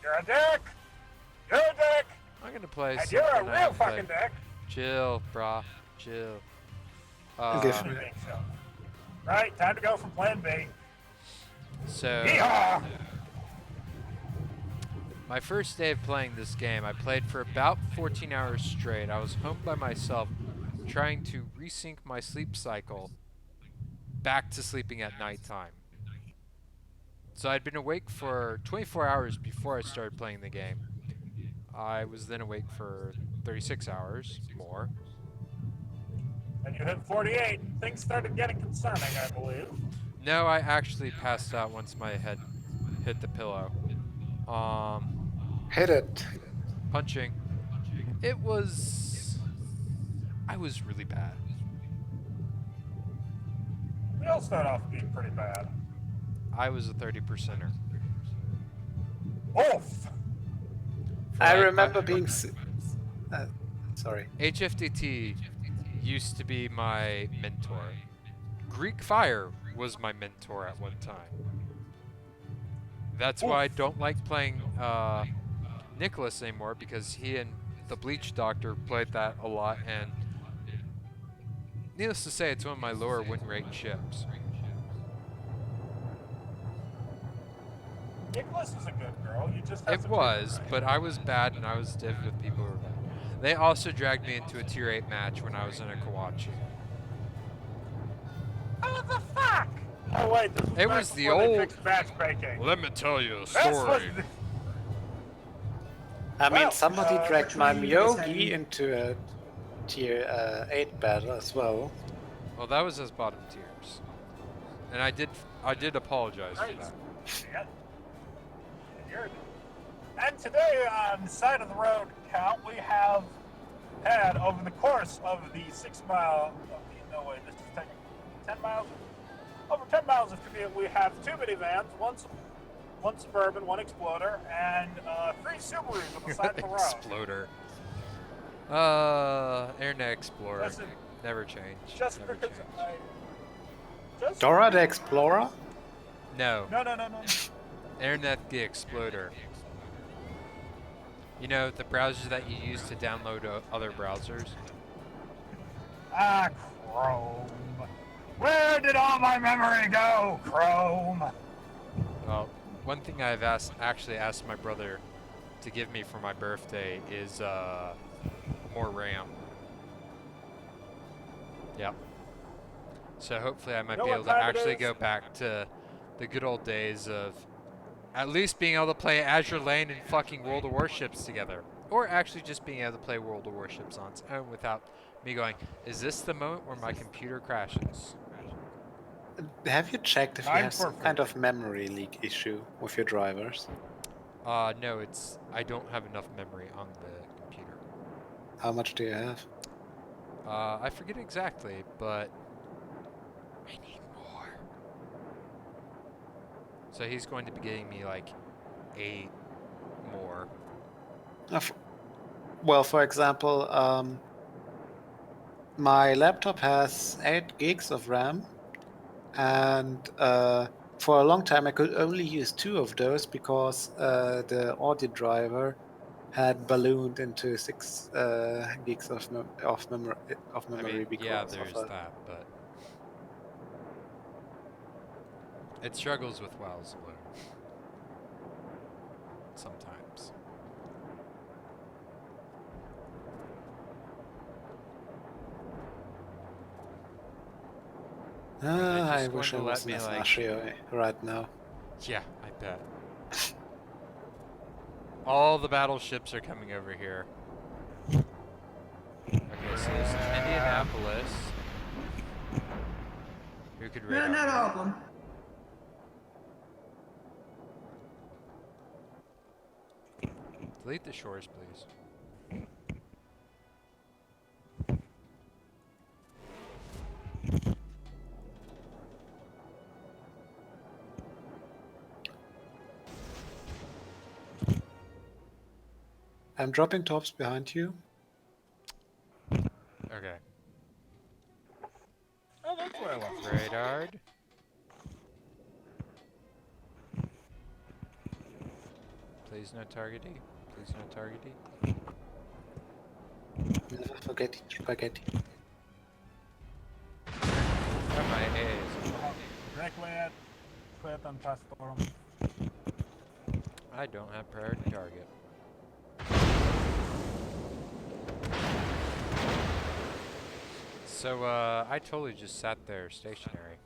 You're a dick. You're a dick. I'm gonna play And something you're a I real haven't fucking played. dick. Chill, brah. Chill. Different. Right, time to go from plan B. So, Yeehaw! my first day of playing this game, I played for about 14 hours straight. I was home by myself, trying to resync my sleep cycle back to sleeping at nighttime. So I'd been awake for 24 hours before I started playing the game. I was then awake for 36 hours more. And you hit 48. Things started getting concerning, I believe. No, I actually passed out once my head hit the pillow. Hit it. Punching. It was... I was really bad. We all start off being pretty bad. I was a 30%er. Oof! I remember being... sorry. HFTT used to be my mentor. Greek Fire was my mentor at one time. That's why I don't like playing Nicholas anymore, because he and the Bleach Doctor played that a lot, and needless to say, it's one of my lower win rate ships. Nicholas is a good girl. You just have It to was, but I was bad and I was div with people who were bad. They also dragged me into a tier 8 match when I was in a Kawachi. What the fuck? Oh wait, this was It back was the before they old- fixed matchmaking. Let me tell you a This was story. I mean, Well, somebody dragged my which one is Myogi heavy? into a tier 8 battle as well. Well, that was his bottom tiers, and I did apologize for Right. that. Shit. And today on the side of the road count, we have had over the course of the 6 mile, no wait, this is technically 10 miles, over 10 miles of commute, we have 2 minivans, one Suburban, 1 Exploder, and 3 Subarus on the side of the road. Exploder. Internet Explorer. That's it. Never changed. Just Never because changed. Just Dora the Explorer? No. No. Internet the Exploder. You know, the browser that you use to download other browsers? Ah, Chrome. Where did all my memory go, Chrome? Well, one thing I've actually asked my brother to give me for my birthday is more RAM. Yep. So hopefully I might You know be what able to time it actually is? go back to the good old days of at least being able to play Azure Lane and fucking World of Warships together. Or actually just being able to play World of Warships on its own without me going, is this the moment where my computer crashes? Have you checked if you I'm have some perfect. kind of memory leak issue with your drivers? No, I don't have enough memory on the computer. How much do you have? I forget exactly, but I need more. So he's going to be getting me like 8 more. Well, for example, my laptop has 8 gigs of RAM, and for a long time I could only use 2 of those because the audio driver had ballooned into 6 gigs of memory I mean, because yeah, of there's a that, but it struggles with WoW's balloon sometimes. I just wish I going to let wasn't me, as like- Ashio right now. Yeah, I bet. All the battleships are coming over here. Okay, so this is Indianapolis. Who could raid No, our not fleet? all of them. Delete the shores, please. I'm dropping tops behind you. Okay. Oh, that's where I left. Please no targety. Please no targety. Never forget spaghetti. Where are my A's? Directly at and Pastorum. I don't have priority target. So, I totally just sat there stationary.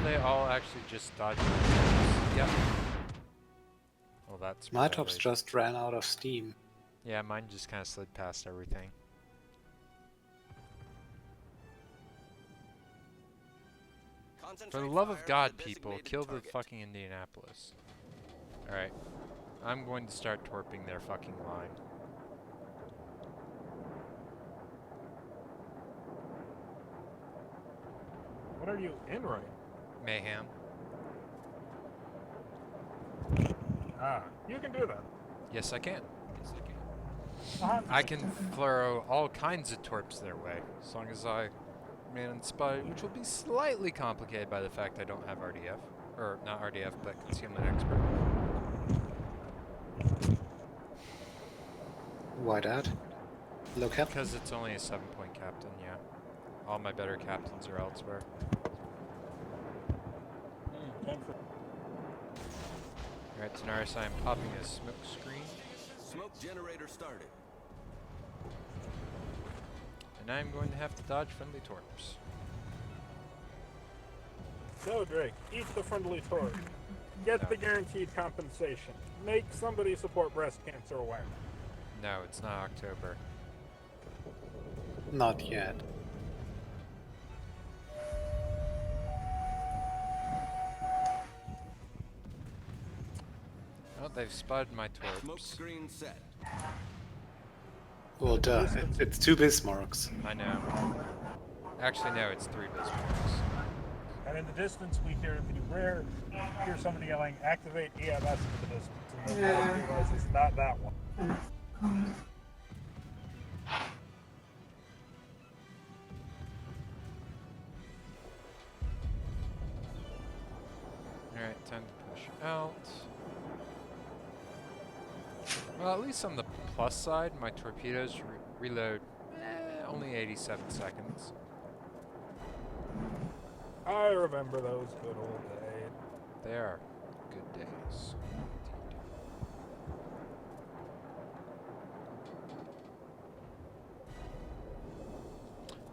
They all actually just dodged my torps. Yep. Well, that's My tops retaliation. just ran out of steam. Yeah, mine just kind of slid past everything. For the love of God, people, kill the fucking Indianapolis. Alright. I'm going to start torping their fucking line. What are you in right? Mayhem. You can do that. Yes, I can. Uh-huh. I can throw all kinds of torps their way, as long as I man spy, which will be slightly complicated by the fact I don't have RDF. Or, not RDF, but Concealment Expert. Why that? Look up. Because it's only a 7-point captain, yeah. All my better captains are elsewhere. Alright, Tanaris, I am popping a smoke screen. Smoke generator started. And I'm going to have to dodge friendly torps. So, Drake, eat the friendly torch. Get No. the guaranteed compensation. Make somebody support breast cancer awareness. No, it's not October. Not yet. Oh, they've spotted my Smoke torps. screen set. Well, duh. It's 2 Bismarcks. I know. Actually, no, it's 3 Bismarcks. And in the distance, we hear hear somebody yelling, "Activate EMS" in the distance, and then we realize it's not that one. Alright, time to push out. Well, at least on the plus side, my torpedoes reload only 87 seconds. I remember those good old days. They are good days. Indeed.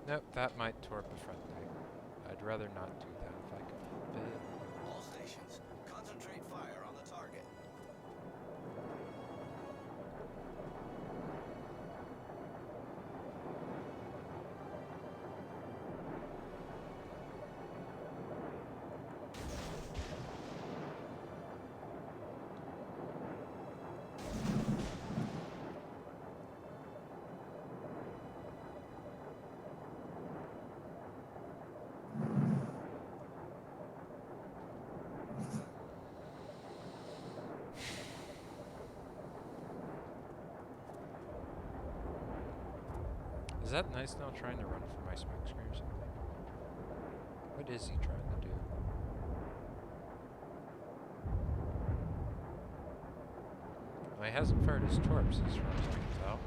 Nope, that might torp a friendly. I'd rather not do that if I could help it. All stations, concentrate fire on the target. Is that nice now trying to run for my smoke screen or something? What is he trying to do? Well, he hasn't fired his torps as far as I can tell.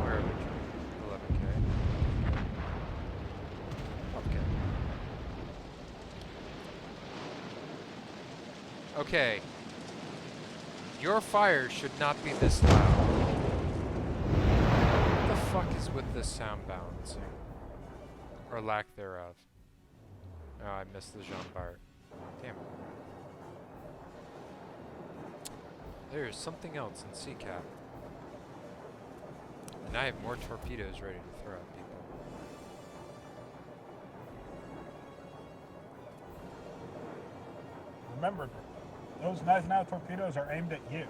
Where are we? 11K. Okay. Okay. Your fire should not be this loud. What the fuck is with this sound balancing? Or lack thereof. Oh, I missed the Jean Bart. Damn it. There's something else in CCAP. And I have more torpedoes ready to throw at people. remember, those Gneisenau torpedoes are aimed at you.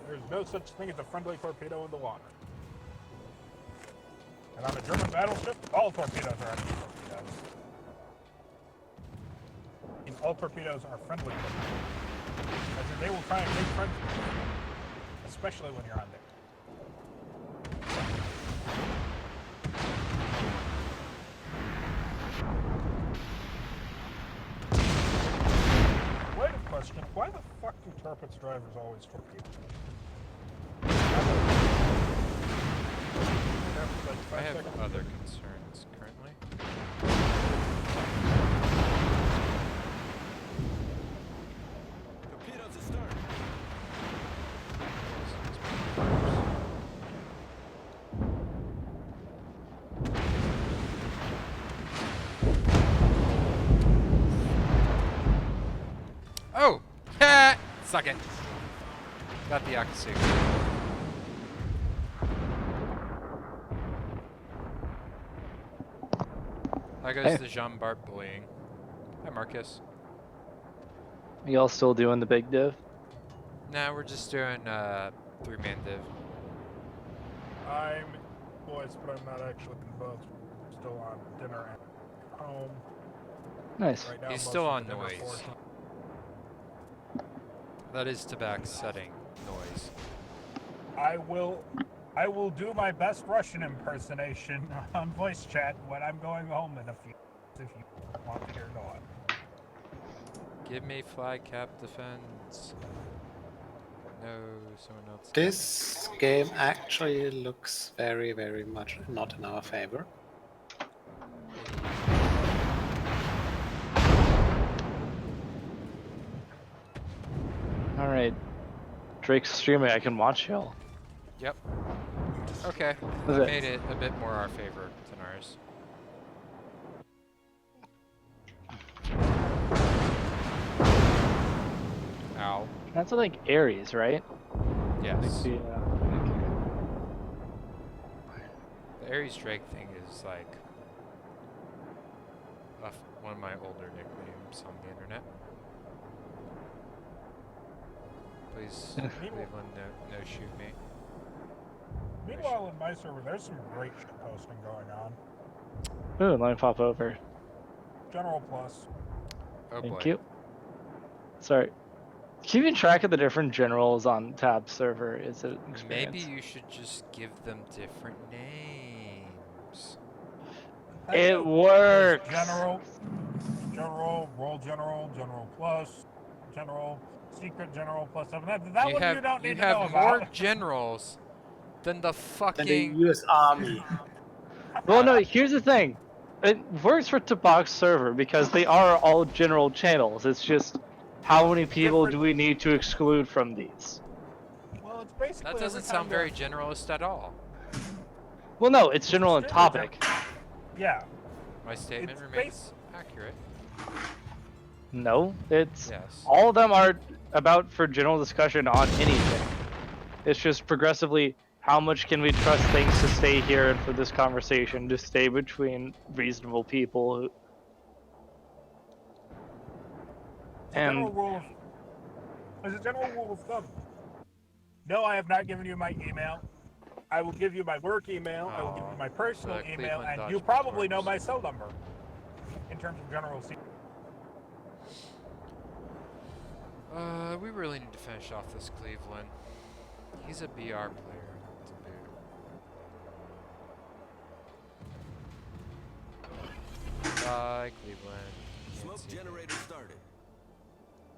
There's no such thing as a friendly torpedo in the water. And on a German battleship, all torpedoes are enemy torpedoes. And all torpedoes are friendly torpedoes. As in, they will try and make friends with you, especially when you're on there. Wait a question, why the fuck do Turpitz drivers always torpedo? I have other concerns currently. Torpedoes astern. Oh! Ha! Suck it. Got the Akasu. There goes Hey. the Jean Bart bullying. Hi, Marcus. Y'all still doing the big div? Nah, we're just doing 3-man div. I'm boys, but I'm not actually in both. Still on dinner at home. Nice. Right now, He's most still of on the dinner noise. portion. That is Tabak setting noise. I will do my best Russian impersonation on voice chat when I'm going home in a few if you want to hear noise. Give me flag cap defense. No, someone else. This game actually looks very, very much not in our favor. Alright. Drake's streaming, I can watch y'all. Yep. Okay. Was I it- made it a bit more our favor than ours. Ow. That's like Ares, right? Yes. Yeah. The Ares Drake thing is like one of my older nicknames on the internet. Please, Cleveland, no shoot me. Meanwhile, in my server, there's some great shit posting going on. Ooh, let me pop over. General Plus. Oh boy. Thank you. Sorry. Keeping track of the different generals on Tab server is an experience. Maybe you should just give them different names. It There's works! General, Roll General, General Plus, General, Secret General Plus 7. That one you don't need to know have more about. generals than the And the fucking. US Army. Well, no, here's the thing. It works for Tabak's server because they are all general channels. It's just how many people do we need to exclude from these? Well, it's basically That doesn't every time sound very the- generalist at all. Well, no, it's general in extremely topic. Yeah. My statement It's remains accurate. No, it's Yes. all of them are about for general discussion on anything. It's just progressively how much can we trust things to stay here and for this conversation to stay between reasonable people. General And rule of, as a general rule of thumb. No, I have not given you my email. I will give you my work email. I will give you my personal the email, Cleveland and you Dodge probably know Storms. my cell number. In terms of general secret. We really need to finish off this Cleveland. He's a BR player to boot. Bye, Cleveland. Can't Smoke see me. generator started.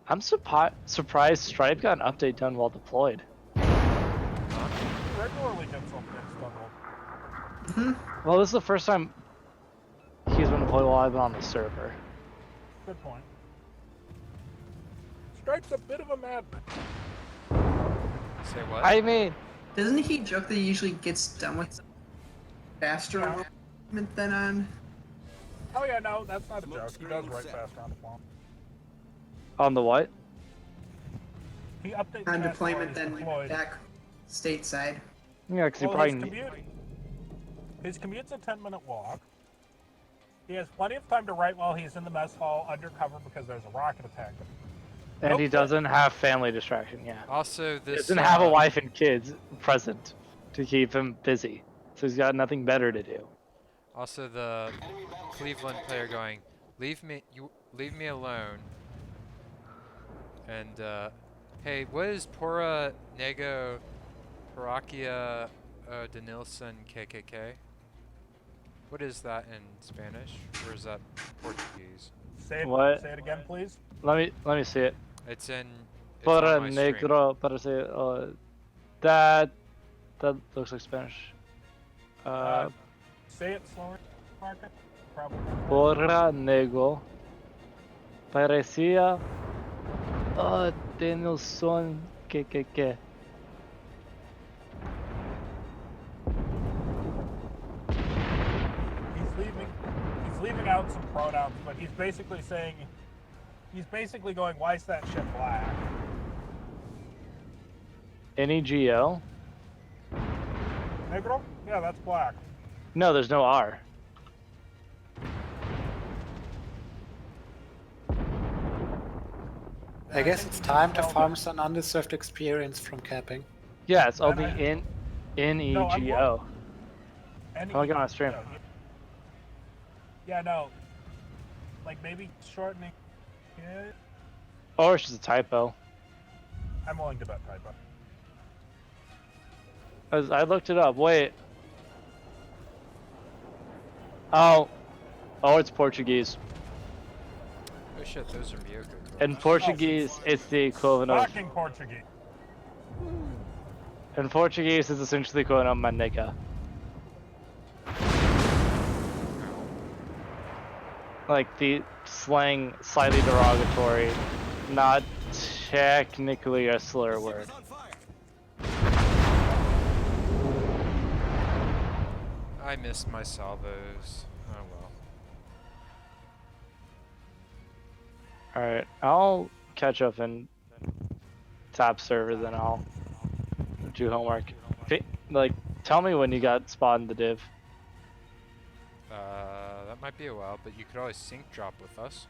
I'm surprised Stripe got an update done while deployed. Huh? You regularly get something done. Well, this is the first time he's been deployed while I've been on the server. Good point. Stripe's a bit of a madman. Say what? I mean, Doesn't he joke that he usually gets done with faster on deployment than on? Oh yeah, no, that's not a Smoke joke. He does screen write set. faster on deployment. on the what? He updates On faster deployment while he's than deployed. back stateside. Yeah, because he Well, probably his commute's a 10-minute walk. He has plenty of time to write while he's in the mess hall undercover because there's a rocket attack. And he Nope. doesn't have family distraction, yeah. Also, He this doesn't have a wife and kids present to keep him busy. So he's got nothing better to do. Also, the Cleveland player going, leave me alone. And hey, what is Pora Nego Parakia Denilson KKK? What is that in Spanish, or is that Portuguese? What? Say it again, please. Let me see it. It's on Para my stream. negro, para say that looks like Spanish. Say it slower, Marcus. Probably. Porra negro parecía Denilson KKK. He's leaving out some pronouns, but he's basically saying, going, why is that shit black? NEGO? Negro? Yeah, that's black. No, there's no R. I guess it's time to farm some undeserved experience from camping. Yeah, it's only I- NEGO. And Oh, I got on stream. Yeah, no. Like maybe shortening it. Or it's just a typo. I'm willing to bet typo. I looked it up. Wait. Oh, it's Portuguese. Oh shit, those are Miyoko. In Portuguese, it's the equivalent of. Fucking Portuguese. In Portuguese, it's essentially the equivalent of manica. Like the slang, slightly derogatory, not technically a slur word. On fire. I missed my salvos. Oh well. Alright, I'll catch up in top server, then I'll do homework. Like, tell me when you got spot in the div. That might be a while, but you could always sync drop with us.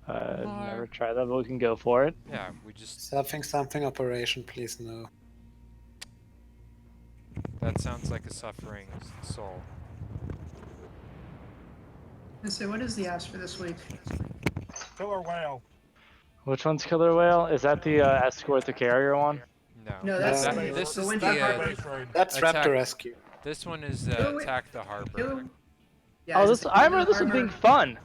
Never tried that, but we can go for it. Yeah, we just. Something operation, please no. That sounds like a suffering soul. So what is the ask for this week? Killer whale. Which one's Killer Whale? Is that the escort the carrier one? No. No, that's this the is winter the. Base raid. That's Attack. Raptor Rescue. This one is Killer whale- attack the harbor. Killer- Yeah, Oh, is this it the I remember this Killer one being Harbor? fun.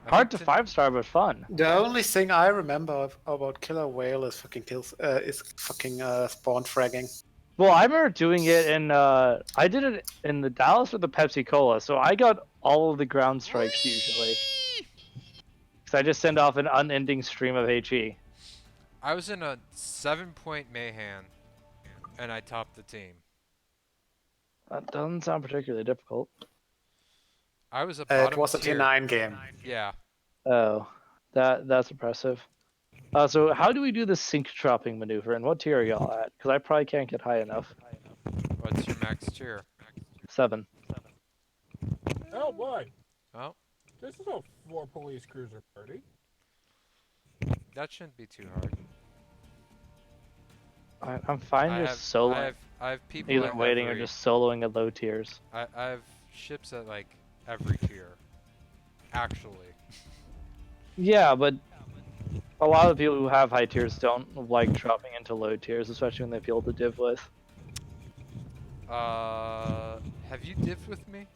I Hard to think 5-star, but fun. The only thing I remember about Killer Whale is fucking spawn fragging. Well, I remember doing it in. I did it in the Dallas with the Pepsi Cola, so I got all of the ground strikes usually. Because I just send off an unending stream of HE. I was in a 7-point mayhem, and I topped the team. That doesn't sound particularly difficult. I was a bottom It was a tier. T9 game. Yeah. Oh, that's impressive. So how do we do the sync dropping maneuver, and what tier are y'all at? Because I probably can't get high enough. What's your max tier? 7. Oh boy. Oh, This is a 4 police cruiser party. that shouldn't be too hard. I'm fine I just have, soloing. I have people Either at waiting or every- just soloing at low tiers. I have ships at like every tier. Actually. Yeah, but a lot of people who have high tiers don't like dropping into low tiers, especially when they feel to div with. Have you dived with me?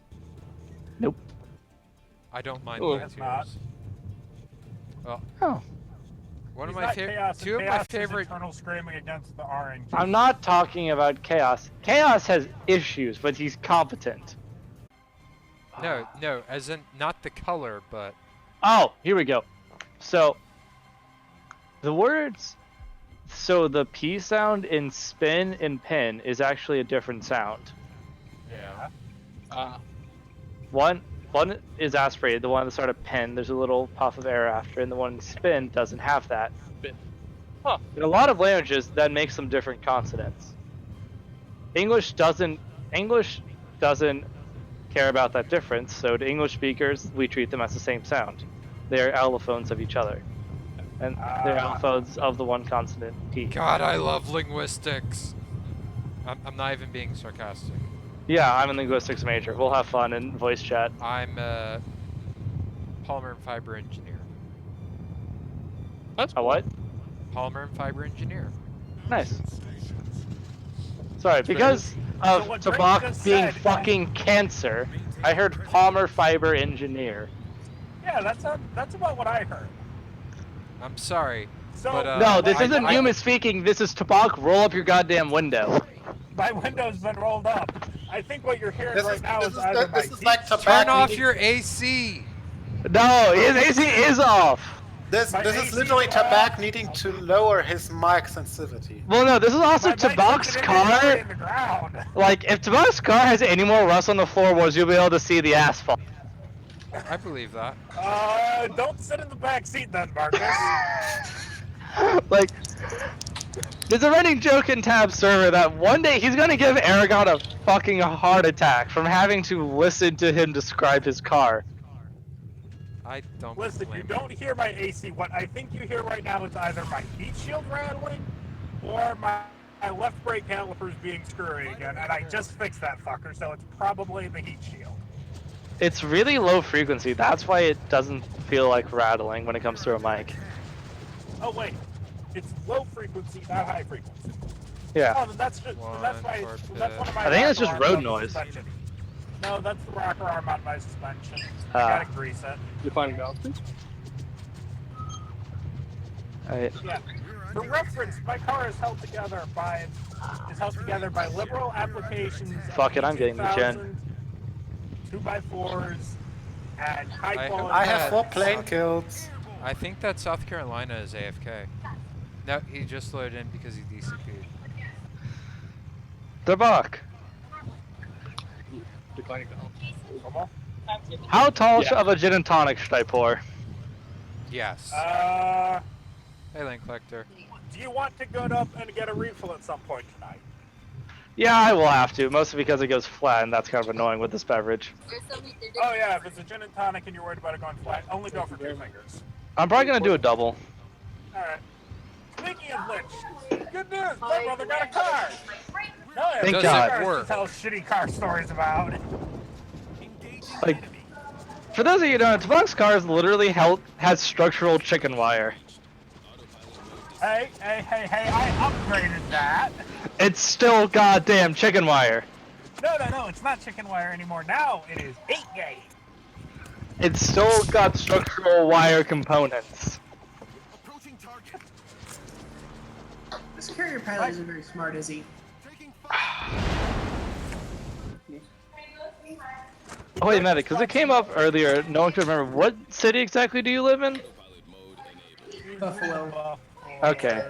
Nope. I don't mind Oh. low Has not. tiers. Well, Oh. one of He's my not favorite, chaos, two of my chaos is favorite. eternal screaming against the RNG. I'm not talking about Chaos. Chaos has issues, but he's competent. No, as in not the color, but Oh, here we go. So, the words. So the P sound in spin and pin is actually a different sound. Yeah. One is aspirated, the one at the start of pen, there's a little puff of air after, and the one in spin doesn't have that. Huh. In a lot of languages, that makes them different consonants. English doesn't care about that difference, so to English speakers, we treat them as the same sound. They are allophones of each other. And they're allophones of the one consonant, P. God, I love linguistics. I'm not even being sarcastic. Yeah, I'm a linguistics major. We'll have fun in voice chat. I'm a polymer and fiber engineer. A what? Polymer and fiber engineer. Nice. Sorry, That's because So of what Drake Tabak just being said- fucking cancer, I heard Palmer Fiber Engineer. Yeah, that's about what I heard. I'm sorry, So but No, this I- isn't I- human speaking. This is Tabak. Roll up your goddamn window. my window's been rolled up. I think what you're hearing This right is now this is is either this my is like heat- tobacco. Turn off needing- your AC. No, his AC is off. This my is AC literally is Tabak off. needing to lower his mic sensitivity. Well, no, this is also my mic Tabak's sensitivity is already car. in the ground. Like, if Tabak's car has any more rust on the floorboards, you'll be able to see the asphalt. I believe that. Don't sit in the back seat then, Marcus. Like, there's a running joke in Tab server that one day he's gonna give Aragon a fucking heart attack from having to listen to him describe his car. I don't Listen, you blame don't hear my AC. What I think you hear right now is either my heat shield rattling or my left brake calipers being screwy again, and I just fixed that fucker, so it's probably the heat shield. It's really low frequency. That's why it doesn't feel like rattling when it comes through a mic. Oh wait, it's low frequency, not high frequency. Yeah. Oh, then that's just that's why One that's one of my. I think that's rocker just arms road on the noise. suspension. No, that's the rocker arm on my suspension. I Ah. gotta grease it. Defining balance. Yeah. For reference, my car is held together by liberal applications. Fuck it, I'm getting the gen. 2x4s and high I quality. I have 4 Yeah. plane kills. I think that South Carolina is AFK. No, he just loaded in because he DCP'd. Tabak. Declining balance. Come on. How tall Yeah. of a gin and tonic should I pour? Yes. Hey, Lane Collector. Do you want to go up and get a refill at some point tonight? Yeah, I will have to, mostly because it goes flat, and that's kind of annoying with this beverage. Oh yeah, if it's a gin and tonic and you're worried about it going flat, only go for 2 fingers. I'm probably gonna do a double. Alright. Speaking of which, good news, my brother got a car! No, I have Thank two God. cars Work. to tell shitty car stories about. Like, for those of you who don't know, Tabak's car is literally has structural chicken wire. Hey, I upgraded that. It's still goddamn chicken wire. No, it's not chicken wire anymore. Now it is 8 gauge. It's still got structural wire components. Approaching target. This carrier pilot isn't very smart, is he? Taking Oh wait a minute, because it came up earlier, no one could remember. What city exactly do you live in? Buffalo. Okay.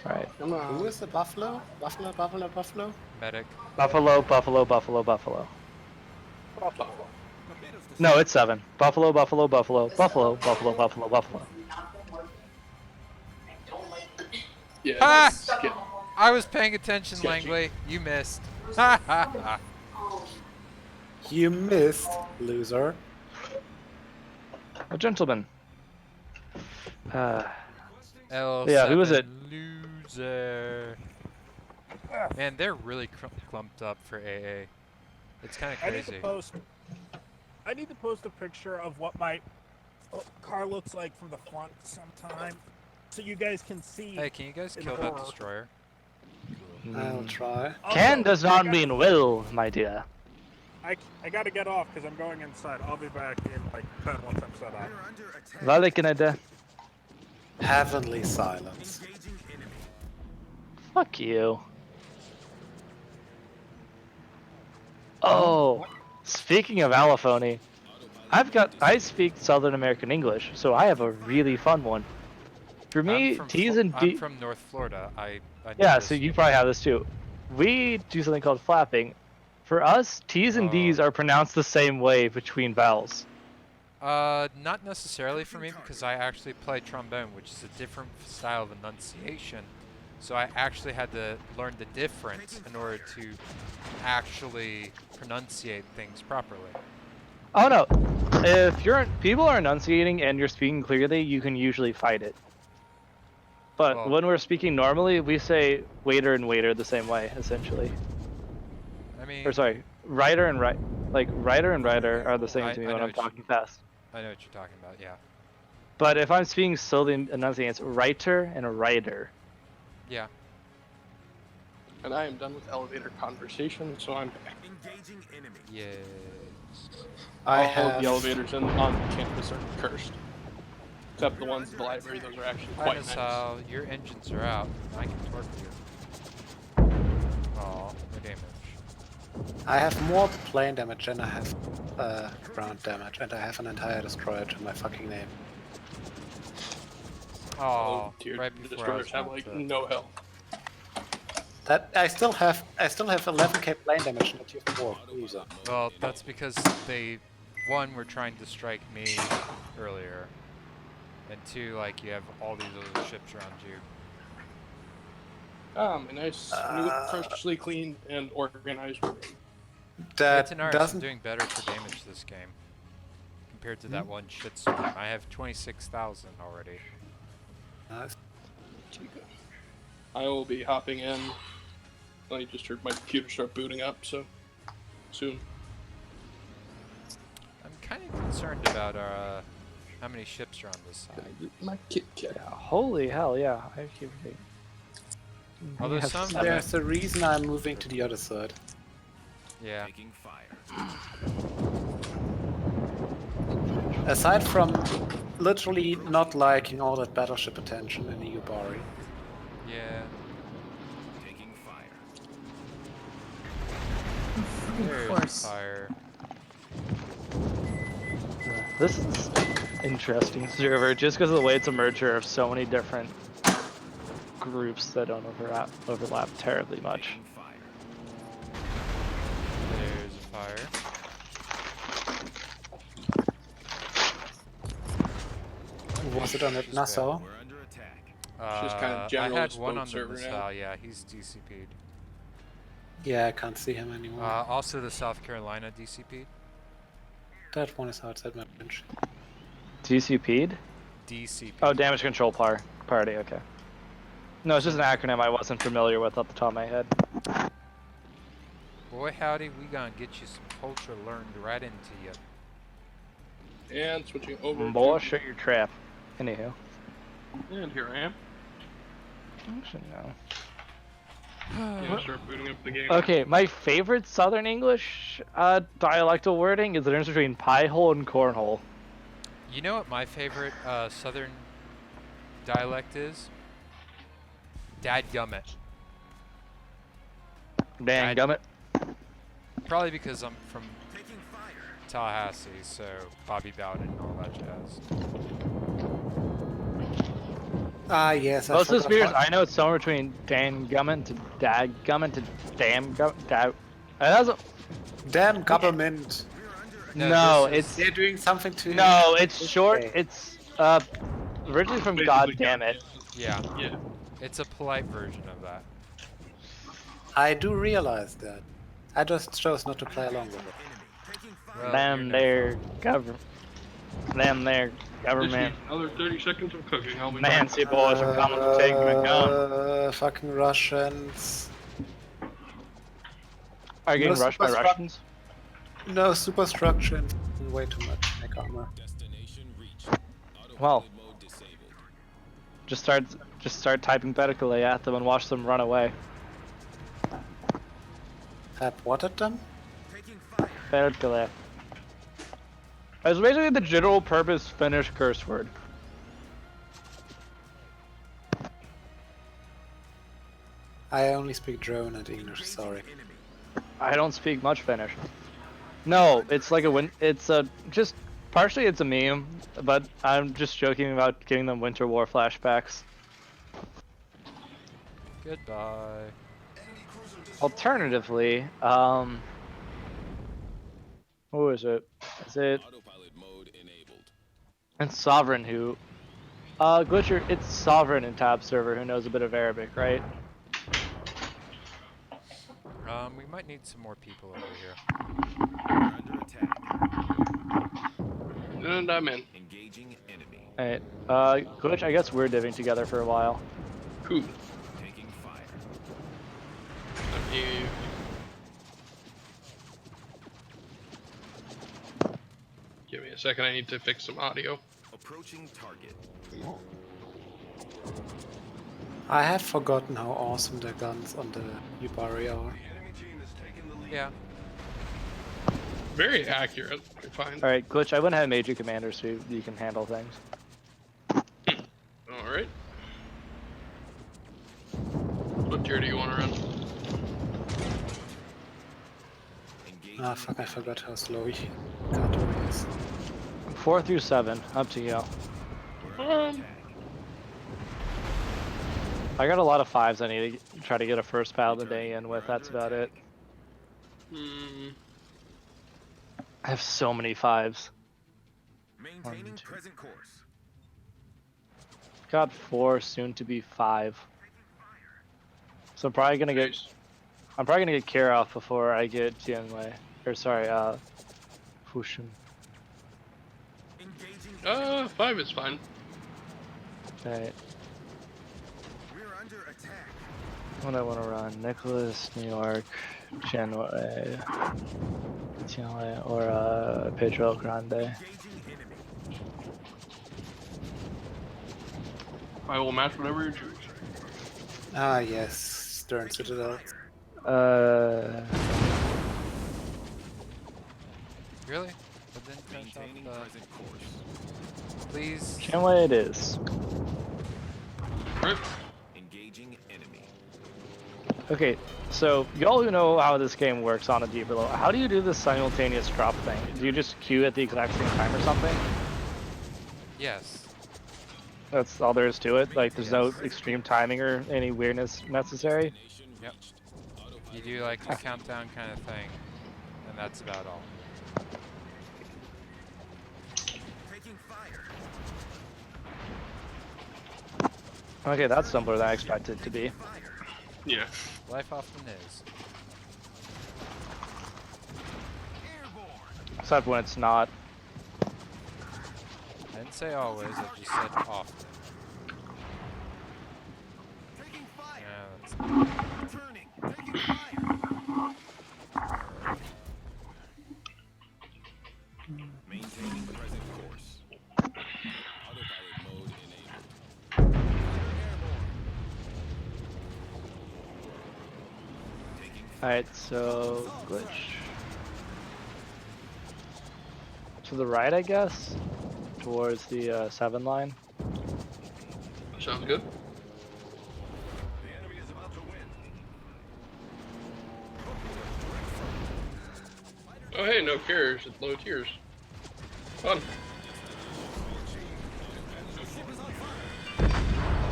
Alright. Come on. Who is the buffalo? Buffalo? Medic. Buffalo. No, it's 7. Buffalo. Yeah. Ha! Skip. I was paying attention, Sketchy. Langley. You missed. Ha ha ha. You missed, loser. A gentleman. L7 Yeah, who is it? Loser. Man, they're really clumped up for AA. It's kind of crazy. I need to post a picture of what my car looks like from the front sometime, so you guys can see. Hey, can you guys kill that destroyer? I'll try. Can Also, does not mean will, my dear. I gotta get off because I'm going inside. I'll be back in like 10 once I'm set up. We're under attack. Vale Canada. Heavenly silence. Engaging enemy. Fuck you. Oh, speaking of allophony, I speak Southern American English, so I have a really fun one. For me, I'm from T's Flo- and I'm D. from North Florida. I know Yeah, this. so you probably have this too. We do something called flapping. For us, T's and D's are pronounced the same way between vowels. Not necessarily for me because I actually play trombone, which is a different style of enunciation. So I actually had to learn the difference in order to actually pronunciate things properly. Oh no, if people are enunciating and you're speaking clearly, you can usually fight it. But Well- when we're speaking normally, we say waiter and waiter the same way, essentially. I mean, Or sorry, writer and writer and writer are the same to me I when know I'm what you- talking fast. I know what you're talking about, yeah. But if I'm speaking slowly and enunciating, it's writer and a writer. Yeah. And I am done with elevator conversation, so I'm back. Engaging enemy. Yeah. I All of have the elevators on campus are cursed. Except the ones in the library, those are actually Hi, quite Miss nice. Hal. Your engines are out. I can torque you. Aw, no damage. I have more plane damage than I have ground damage, and I have an entire destroyer to my fucking name. Aw, Tier right before I destroyers was have about like to... no health. That I still have 11k plane damage in the tier 4 cruiser. Well, that's because they, one, were trying to strike me earlier, and two, like, you have all these other ships around you. A nice, new, freshly cleaned and organized room. That It's an I'm doesn't. doing better for damage this game compared to that one shitstorm. I have 26,000 already. Nice. I will be hopping in. I just heard my computer start booting up, so soon. I'm kind of concerned about how many ships are on this side. My Kit Kat. Yeah, holy hell, yeah. I keep forgetting. Although We have some- seven. There's a reason I'm moving to the other side. Yeah. Taking fire. Aside from literally not liking all that battleship attention in the Ubari. Yeah. Taking fire. There's course. fire. This is interesting server just because of the way it's a merger of so many different groups that don't overlap terribly much. Taking fire. There's fire. Was it on at Nassau? We're under attack. Just kind of I general had one spoke on the server now. missile, yeah, he's DCP'd. Yeah, I can't see him anymore. Also the South Carolina DCP'd. That one is outside my range. DCP'd? DCP. Oh, damage control party, okay. No, it's just an acronym I wasn't familiar with off the top of my head. Boy howdy, we gonna get you some culture learned right into you. And switching over Boy, to... shut your trap. Anywho. And here I am. Actually, no. Yeah, start booting up the game. Okay, my favorite Southern English dialectal wording is the difference between pie hole and cornhole. You know what my favorite Southern dialect is? Dadgummit. Dang gummit. Probably because I'm from Taking fire. Tallahassee, so Bobby Bowden and all that jazz. Ah, yes. I Most of the forgot spears, how- I know it's somewhere between Dan gummit to dad gummit to damn gummit. That's a, Damn government. no, this is- it's They're doing something to. no, it's this short. day. It's originally from God damn it. Yeah, Yeah. it's a polite version of that. I do realize that. I just chose not to play along with it. Enemy. Taking fire. Well, Them you're there government. Them there Just government. need another 30 seconds of cooking. I'll be Nancy boys are coming to take my gun. Fucking Russians. Are you getting No rushed by superstru- Russians? No superstructure and way too much neck armor. Destination reached. Well. Autopilot mode disabled. Just start typing Beticule at them and watch them run away. Have what at them? Taking fire. Beticule. It's basically the general purpose Finnish curse word. I only speak German and English, sorry. Enemy. I don't speak much Finnish. No, it's like it's a just partially it's a meme, but I'm just joking about giving them Winter War flashbacks. Goodbye. Alternatively, who is it? Is it Autopilot mode enabled. and Sovereign who Glitcher, it's Sovereign in Tab server who knows a bit of Arabic, right? We might need some more people over here. We're under attack. And I'm in. Engaging enemy. Alright. Glitch, I guess we're divvying together for a while. Cool. Taking fire. Let me... Give me a second, I need to fix some audio. Approaching target. I have forgotten how awesome the guns on the Yubari are. Yeah. Very accurate, I find. Alright, Glitch, I went ahead and made you commander so you can handle things. Alright. What tier do you want to run? Engaging Ah, fuck, I forgot how slow Kato is. 4 through 7, up to you. I got a lot of 5s I need to try to get a first pal today in with, that's about it. Hmm. I have so many 5s. Maintaining 1, 2. present course. Got 4, soon to be 5. So I'm probably gonna get Kirov before I get Jianwei. Or sorry, Fushun. Engaging 5 is fine. Alright. We're under attack. What I want to run? Nicholas, New York, Jianwei, or Pedro Grande. Engaging enemy. I will match whatever you choose. Ah, yes, Stern Citadel. Really? But then finish Maintaining off present course. please. Jianwei it is. Right. Engaging enemy. Okay, so y'all who know how this game works on a deeper level, how do you do this simultaneous drop thing? Do you just queue at the exact same time or something? Yes. That's all there is to it? Like, there's no extreme timing or any weirdness necessary? Yep. You do like a countdown kind of thing, and that's about all. Taking fire. Okay, that's simpler than I expected it to be. Yeah. Life often is. Except when it's not. I didn't say always, I just said often. Taking fire. Yeah, that's Turning. Taking fire. Maintaining present course. Autopilot mode enabled. Taking Alright, so glitch. To the right, I guess? Towards the 7 line. Sounds good. The enemy is about to win. Oh hey, no carriers at low tiers. Fun.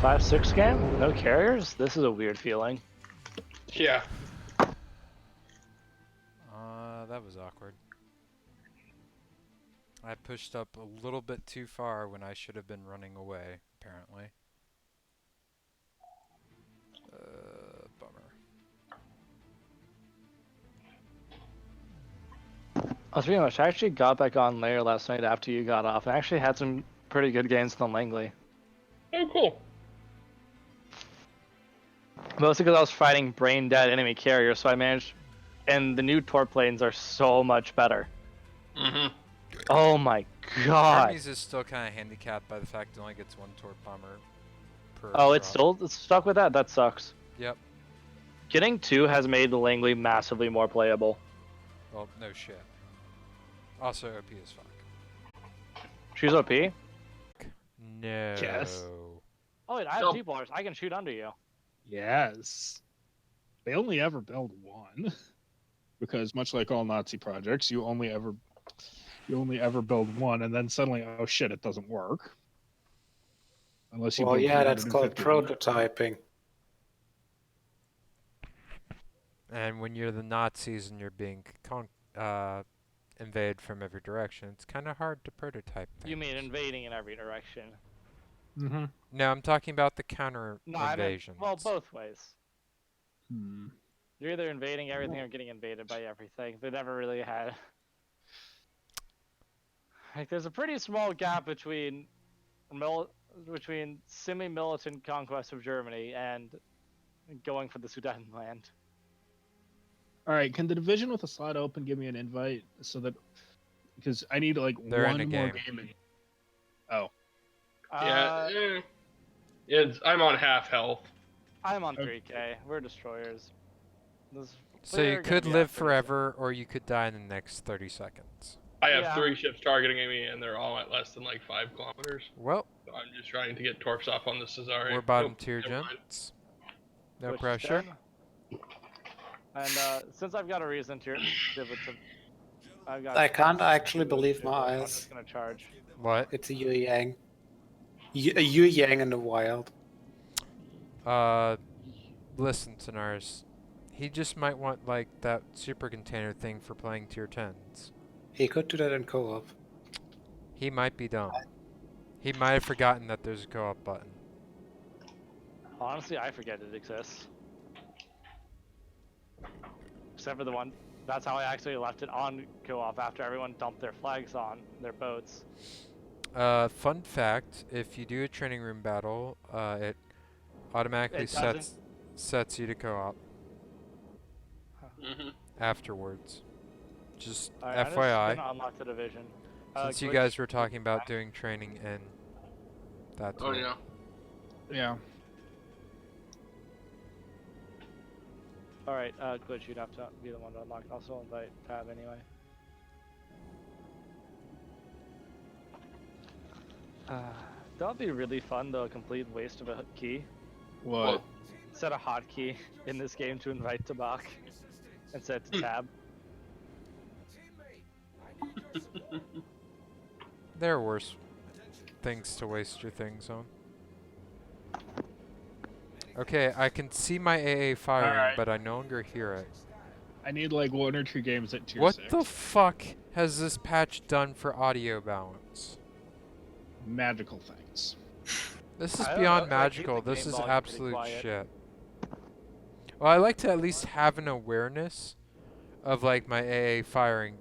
5-6 game? No carriers? This is a weird feeling. Yeah. that was awkward. I pushed up a little bit too far when I should have been running away, apparently. Bummer. I'll be honest, I actually got back on layer last night after you got off, and I actually had some pretty good games on Langley. Oh, cool. Mostly because I was fighting brain dead enemy carriers, so I managed. And the new torp planes are so much better. Mm-hmm. Oh my god! Armies is still kind of handicapped by the fact it only gets one torp bomber per Oh, it's drop. still stuck with that? That sucks. Yep. Getting 2 has made the Langley massively more playable. Well, no shit. Also, OP as fuck. She's OP? No. Yes. Oh wait, I have No. T-bars. I can shoot under you. Yes. They only ever build one. Because much like all Nazi projects, you only ever build one and then suddenly, oh shit, it doesn't work. Unless you Well, build yeah, that's called 350 of them. prototyping. And when you're the Nazis and you're being invaded from every direction, it's kind of hard to prototype things. You mean invading in every direction? Mm-hmm. No, I'm talking about the counter No, I meant, invasions. well, both ways. Hmm. You're either invading everything or getting invaded by everything. They never really had. Like, there's a pretty small gap between semi-militant conquest of Germany and going for the Sudetenland. All right, can the division with a slot open give me an invite so that because I need like They're in one a more game. game. Oh, I'm on half health. I'm on Okay. 3K. We're destroyers. So you We're gonna could be live out pretty soon. forever, or you could die in the next 30 seconds. I have Yeah. 3 ships targeting me, and they're all at less than like 5 kilometers. Well, So I'm just trying to get torps off on the Cesare. we're bottom Nope, tier never mind. gents. No Which is pressure. dead. And since I've got a reason to I've got. I can't actually believe my I'm eyes. just gonna charge. What? It's a Yu Yang. A Yu Yang in the wild. Listen, Tanaris. He just might want, like, that super container thing for playing tier 10s. He could do that in co-op. He might be dumb. He might have forgotten that there's a co-op button. Honestly, I forget it exists. Except for the one. That's how I actually left it on co-op after everyone dumped their flags on their boats. Fun fact, if you do a training room battle, it automatically It doesn't- sets you to co-op Mm-hmm. afterwards. Just Alright, I'm just FYI, gonna unlock the division. since you Glitch- guys were talking about doing training in that Oh tool. yeah. yeah. Alright, Glitch, you'd have to be the one to unlock. Also invite Tab anyway. That'd be really fun, though, a complete waste of a key. What? Set a hotkey in this game to invite Tabak and set it to Tab. There are worse things to waste your things on. Okay, I can see my AA firing, Alright. but I no longer hear it. I need like 1 or 2 games at tier What 6. the fuck has this patch done for audio balance? Magical things. This is I don't beyond know, I keep magical. the This game is volume pretty absolute quiet. shit. Well, I like to at least have an awareness of like my AA firing,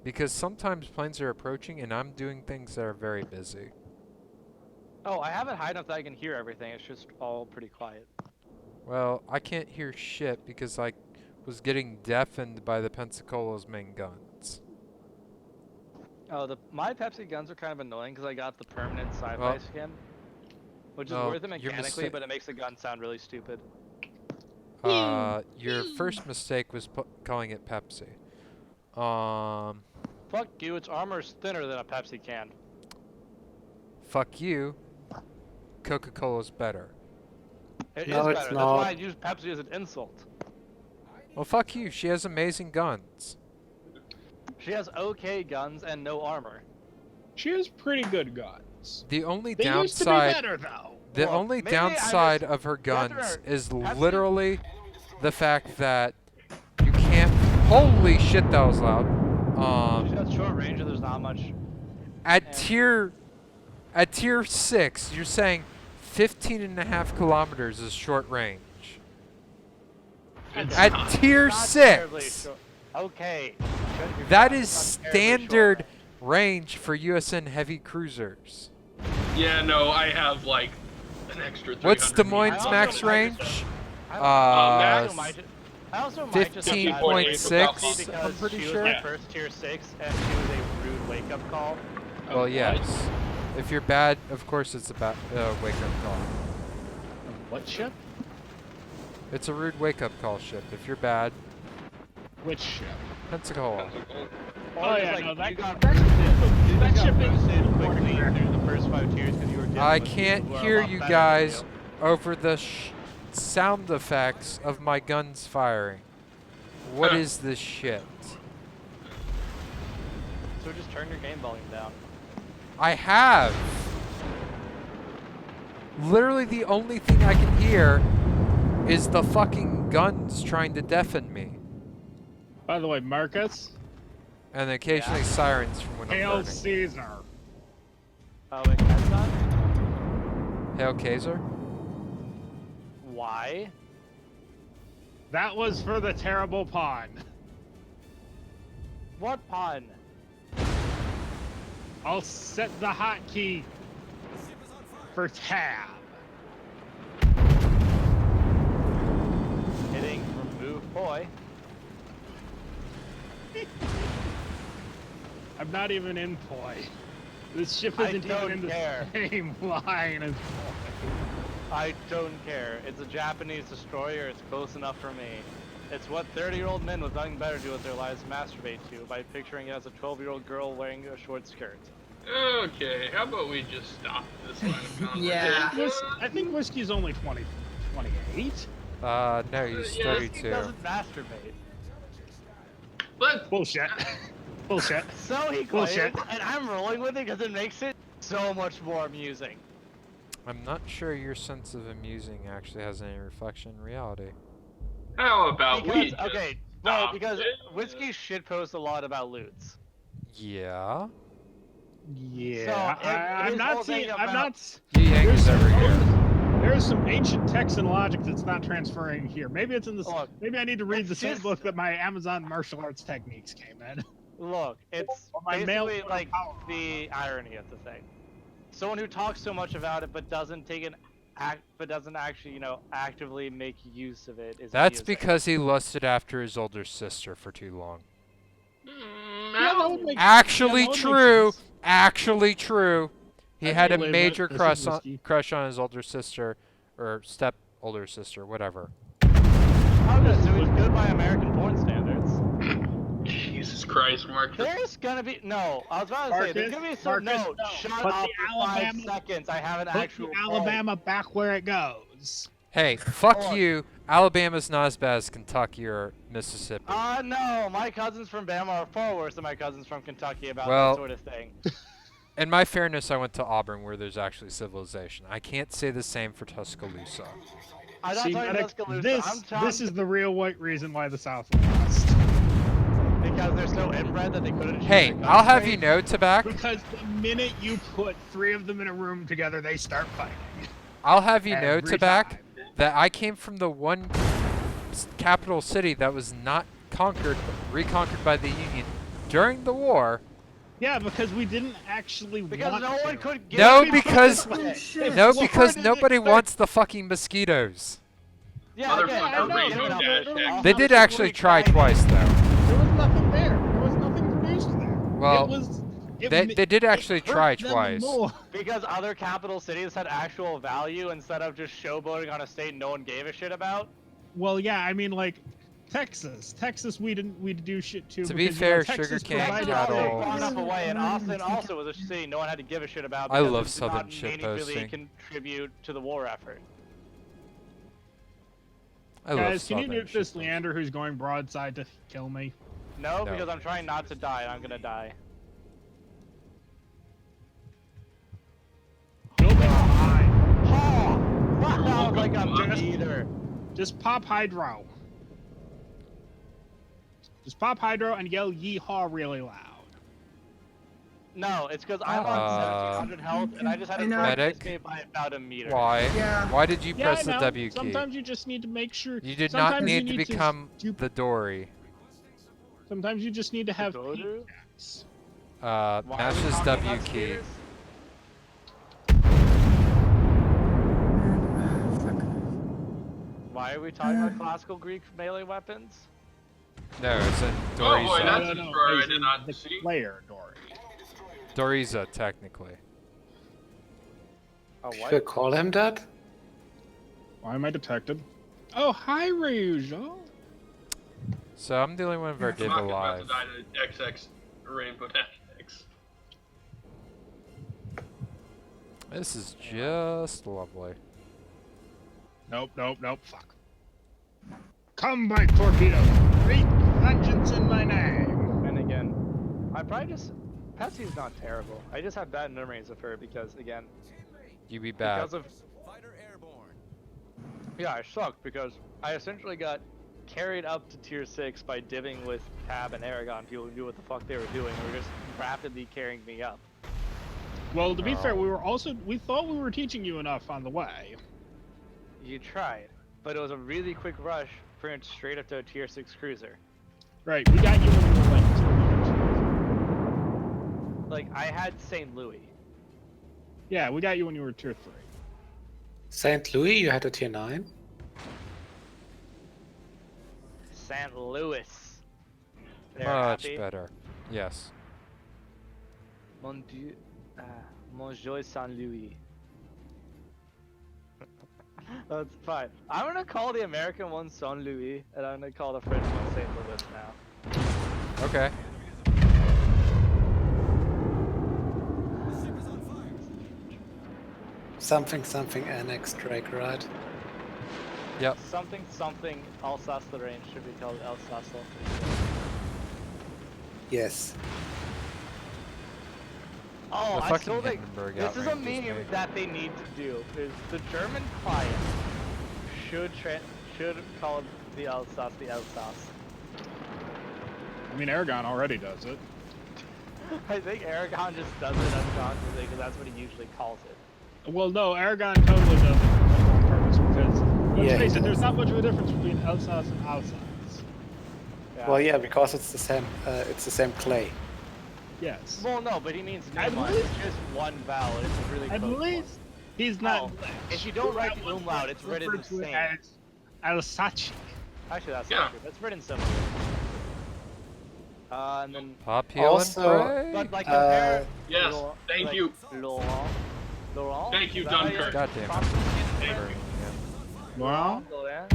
because sometimes planes are approaching and I'm doing things that are very busy. Oh, I have it high enough that I can hear everything. It's just all pretty quiet. Well, I can't hear shit because I was getting deafened by the Pensacola's main guns. Oh, my Pepsi guns are kind of annoying because I got the permanent sci-fi Well, skin, which is no, worth it you're mechanically, mista- but it makes the gun sound really stupid. Your first mistake was calling it Pepsi. Fuck you, its armor's thinner than a Pepsi can. Fuck you. Coca-Cola's better. It No, is it's better. not. That's why I use Pepsi as an insult. Well, fuck you. She has amazing guns. She has okay guns and no armor. She has pretty good guns. The only They used to be downside, better though. the Look, only maybe I downside just- of her you have to guns remember, is Pepsi- literally the fact that you can't. Holy shit, that was loud. She's got short range and there's not much. At Yeah. tier 6, you're saying 15.5 kilometers is short range. It's At not. tier Not terribly 6, short. Okay. that Not is terribly short standard range. range for USN heavy cruisers. Yeah, no, I have like an extra 300 What's Des meters. Moines' I also max might range? just- I Uh, also might ju- I also might just have 15.6, because I'm pretty she was sure. my first tier 6 and she was a rude wake-up call. Well, yes. If you're bad, of course it's a wake-up call. What ship? It's a rude wake-up call ship. If you're bad, Which ship? Pensacola. Oh, Or yeah, just, no, that- you got that ship- you that just ship got is roasted important quickly there. through the first 5 tiers because you were dealing I with can't people who are a hear lot you better than guys you. over the sound effects of my guns firing. What is this shit? So just turn your game volume down. I have. Literally the only thing I can hear is the fucking guns trying to deafen me. By the way, Marcus, And occasionally sirens from when I'm hail burning. Caesar. Oh, wait, that's not? Hail Kaiser? Why? That was for the terrible pawn. What pawn? I'll set the hotkey for tab. Hitting remove boy. I'm not even in poi. This ship I isn't even don't in the care. same line as poi. I don't care. It's a Japanese destroyer. It's close enough for me. It's what 30-year-old men with nothing better to do with their lives masturbate to by picturing it as a 12-year-old girl wearing a short skirt. Okay, how about we just stop this line of conversation? Yeah. I think whiskey's only 28. No, he's Yeah, He 32. doesn't masturbate. But Bullshit. Bullshit. So he claims, Bullshit. and I'm rolling with it because it makes it so much more amusing. I'm not sure your sense of amusing actually has any reflection in reality. how about we Because, just okay, well, stop because it? Whiskey shitposts a lot about loots. Yeah? Yeah, So, I'm his not whole thing seeing. I'm about- not. He angers every year. There's some ancient text and logic that's not transferring here. Maybe it's in the. Look, Maybe I need to read the it's same just- book that my Amazon martial arts techniques came in. Look, it's Or my male basically like power the irony of the thing. Someone who talks so much about it but doesn't take an act, but doesn't actually, you know, actively make use of it is That's amusing. because he lusted after his older sister for too long. Yeah, that would make- Actually yeah, that would make true. sense. Actually true. He I had a believe it. major This is whiskey. crush on his older sister, or step older sister, whatever. Oh, good. So he's good by American porn standards. Jesus Christ, Marcus. There's gonna be no. I was about to say there's gonna be some Marcus, no. no. Shut Put up the for 5 Alabama- seconds. I have an Put actual the point. Alabama back where it goes. Hey, fuck Hold on. you. Alabama's not as bad as Kentucky or Mississippi. No, my cousins from Bama are far worse than my cousins from Kentucky about Well- that sort of thing. In my fairness, I went to Auburn where there's actually civilization. I can't say the same for Tuscaloosa. I'm not See, talking Medic, Tuscaloosa. I'm talking this is the real white reason why the South lost. because they're so inbred that they couldn't achieve Hey, their I'll have country. you know, Tobacco. Because the minute you put 3 of them in a room together, they start fighting. I'll have you know, Every Tobacco, time. that I came from the one capital city that was not reconquered by the Union during the war. Yeah, because we didn't actually Because want no to. one could get No, me because from this way. no, Florida because didn't nobody expect- wants the fucking mosquitoes. Yeah, again, Motherfucker, I'm not radio giving up dash it. X. I'll They have did a actually try Florida twice, though. There was nothing there. There was nothing produced there. Well, it was, it They ma- did actually it hurt try them twice. more. Because other capital cities had actual value instead of just showboating on a state no one gave a shit about. Well, yeah, I mean, like Texas. Texas, we didn't do shit too. To be because, fair, Texas sugarcane provided Texas cattle- also far enough away, and Austin also was a city no one had to give a shit about. I because love it did Southern not meaningfully shitposting. contribute to the war effort. I love Guys, can you Southern nuke this shitposting. Leander who's going broadside to kill me? No, No. because I'm trying not to die. And I'm gonna die. Kill me behind. Oh, wow, like a Just- meter. Just pop hydro. Just pop hydro and yell yeehaw really loud. No, it's because I'm on 1700 health, and I just had I to know. press Medic? me by about a meter. Why? Yeah. Why did you Yeah, press I the know. W key? Sometimes you just need to make sure. You did not sometimes you need to become do- the Dory. Sometimes you just need to have Dodo? pickaxe. Why are Mash we this talking W about key. skaters? Why are we talking about classical Greek melee weapons? No, it's in Oh boy, Doriza. that's a destroyer I as did in not the see. player, Dory. Doriza, technically. Oh, Should I call him that? Why am I detected? Oh, hi, Ryuja. So I'm the only one of our I'm div not about alive. to die to XX Rainbow Dash X. This is just lovely. Nope, nope, nope. Fuck. Come by torpedo. Great vengeance in my name. And again, I probably just Patsy's not terrible. I just have bad memories of her because again, You be bad. because of Fighter airborne. yeah, I sucked because I essentially got carried up to tier 6 by divving with Tab and Aragon, people who knew what the fuck they were doing. They were just rapidly carrying me up. Well, to be fair, Oh. we thought we were teaching you enough on the way. You tried, but it was a really quick rush pretty much straight up to a tier 6 cruiser. Right, we got you when you were like tier 1 or 2. Like, I had St. Louis. Yeah, we got you when you were tier 3. St. Louis, you had a tier 9. St. Louis. They're Much happy. better. Yes. Mon Dieu. Mon Joy Saint Louis. That's fine. I'm gonna call the American one Saint Louis, and I'm gonna call the French one St. Louis now. Okay. The ship is on fire. Something annex Drake, right? Yep. Something Alsace-Lorraine should be called Alsace-Lorraine. Yes. Oh, The I fucking still think Hindenburg this is a outranges meme me. that they need to do. Is the German client should call the Alsace the Alsace. I mean, Aragon already does it. I think Aragon just does it unconsciously because that's what he usually calls it. Well, no, Aragon totally does it on purpose because, let's Yeah, he face it, does. there's not much of a difference between Alsace and Alsace. Well, yeah, because it's the same clay. Yes. Well, no, but he means At Newman. least- It's just one vowel. It's a really At close least one. he's not. Oh, if you don't write the umlaut, it's written the referred to it same. as Alsace. Actually, that's Yeah. not true. That's written similar. And then, Pop, heal, Also, and pray. but like compare. Yes, Laurent- thank like, you. Laurent. Thank you, Is that how Dunkirk. God damn it. Thank Or- you. yeah. Well, Laurent.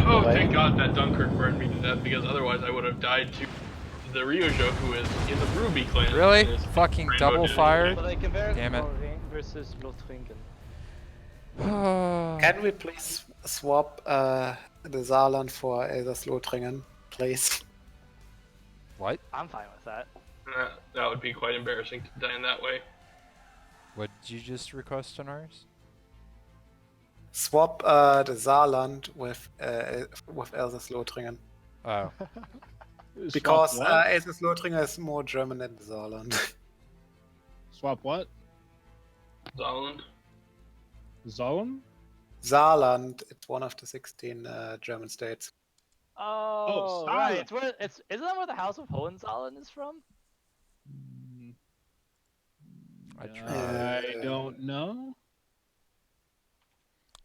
Oh, Right. thank God that Dunkirk burned me to death because otherwise I would have died to the Ryojo who is in the Ruby clan. Really? and is Fucking rainbow double dude. fired? So they compare Damn it. Lorraine versus Lothringen. Can we please swap the Saarland for Elsass-Lothringen, please? What? I'm fine with that. That would be quite embarrassing to die in that way. What did you just request on ours? Swap the Saarland with Elsass-Lothringen. Oh. Because swap what? Elsass-Lothringen is more German than the Saarland. Swap what? Zolland? Zollem? Saarland, it's one of the 16 German states. Oh, Saarland. right. Isn't that where the House of Hohenzollern is from? I I tried. don't know.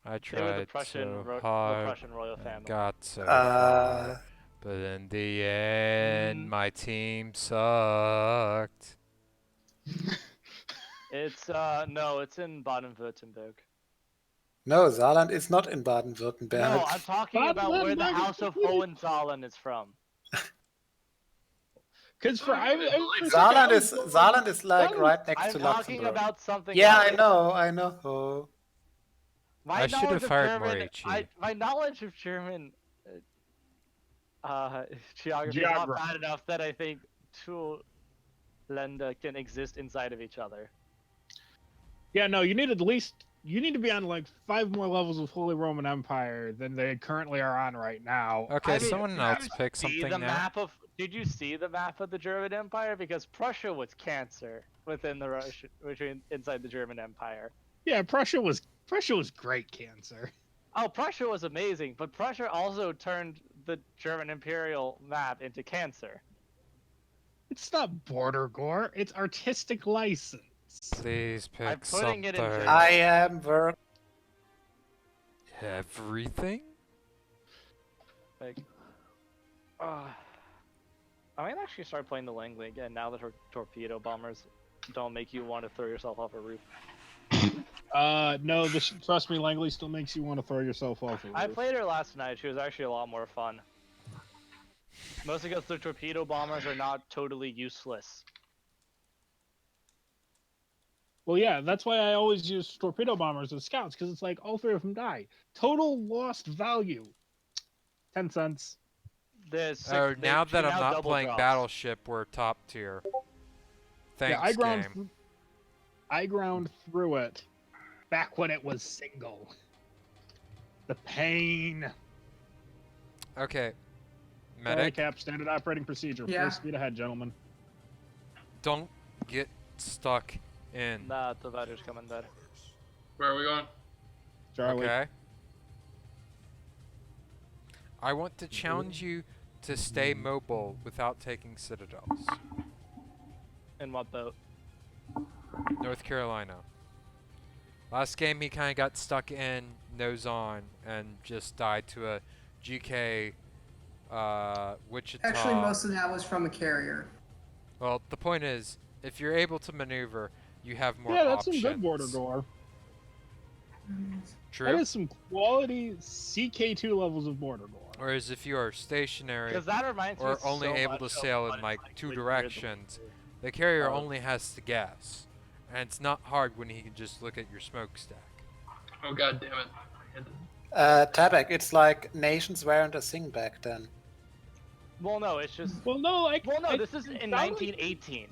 I They were the tried Prussian, so the hard. Prussian royal and family. got so far. Uh, But in the end, my team sucked. It's no, it's in Baden-Württemberg. no, Saarland is not in Baden-Württemberg. No, I'm talking about where the Baden-Württemberg is House of completely- Hohenzollern is from. Because for Saarland is like Saarland- right next I'm to talking Luxembourg. about something Yeah, else. I know. My I should knowledge have of fired German, Morici. my knowledge of German geography is not Geography. bad enough that I think two Länder can exist inside of each other. Yeah, no, you need to be on like 5 more levels of Holy Roman Empire than they currently are on right now. Okay, I mean, someone did else you pick see something the now. map of? Did you see the map of the German Empire? Because Prussia was Cancer within the inside the German Empire. Yeah, Prussia was great cancer. Oh, Prussia was amazing, but Prussia also turned the German imperial map into Cancer. It's not border gore, it's artistic license. Please pick I'm putting it in something. German. I am work. Everything? Like, I might actually start playing the Langley again now that her torpedo bombers don't make you want to throw yourself off a roof. No, trust me, Langley still makes you want to throw yourself off a roof. I played her last night. She was actually a lot more fun. Mostly because the torpedo bombers are not totally useless. Well, yeah, that's why I always use torpedo bombers as scouts, because it's like all 3 of them die. Total lost value. 10 cents. Oh, now that I'm not playing Battleship, we're top tier. Thanks, Yeah, game. I ground through it back when it was single. The pain. Okay. Sorry, Medic, Cap, standard operating procedure. Yeah. Full speed ahead, gentlemen. don't get stuck in. Nah, the fighter's coming there. Where are we going? Charlie. Okay. I want to challenge you to stay mobile without taking citadels. In what boat? North Carolina. Last game he kind of got stuck in nose on and just died to a GK Wichita. Actually, most of that was from a carrier. Well, the point is, if you're able to maneuver, you have more Yeah, that's options. some good border gore. True. That is some quality CK2 levels of border gore. Whereas if you are stationary Because that reminds me or only so able much to of sail what in it's like like two when you're directions, the carrier Oh. only has to guess. And it's not hard when he can just look at your smokestack. Oh god damn it! I had to- Tabak, it's like nations weren't a thing back then. Well, no, it's just. Well, no, like. Well, no, I- this is it in sounded like- 1918.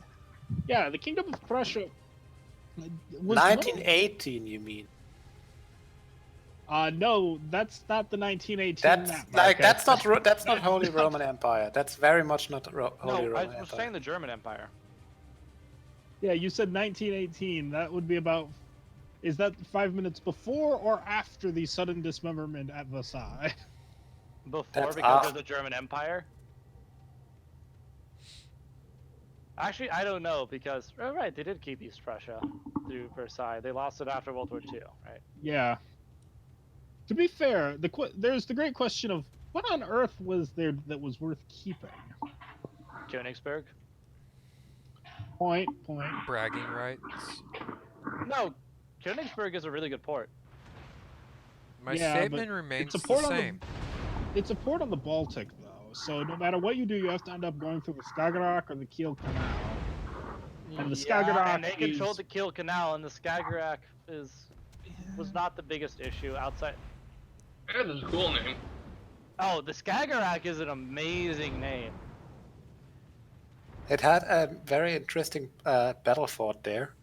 Yeah, the Kingdom of Prussia. Was 1918, you mean? No, that's not the 1918 That's map. like okay? that's not Holy Roman Empire. That's very much not Holy No, I Roman was Empire. saying the German Empire. Yeah, you said 1918. That would be about. Is that 5 minutes before or after the sudden dismemberment at Versailles? Before, That's because off. of the German Empire? Actually, I don't know, because... Oh, right, they did keep East Prussia through Versailles. They lost it after World War II, right? Yeah. To be fair, there's the great question of what on earth was there that was worth keeping? Königsberg? Point. Bragging rights. No, Königsberg is a really good port. My Yeah, statement but remains it's a the port on same. It's a port on the Baltic, though, so no matter what you do, you have to end up going through the Skagerrak or the Kiel Canal. And the Skagerrak and they controlled is- the Kiel Canal, and the Skagerrak was not the biggest issue outside... Yeah, that's a cool name. Oh, the Skagerrak is an amazing name. It had a very interesting battle fort there.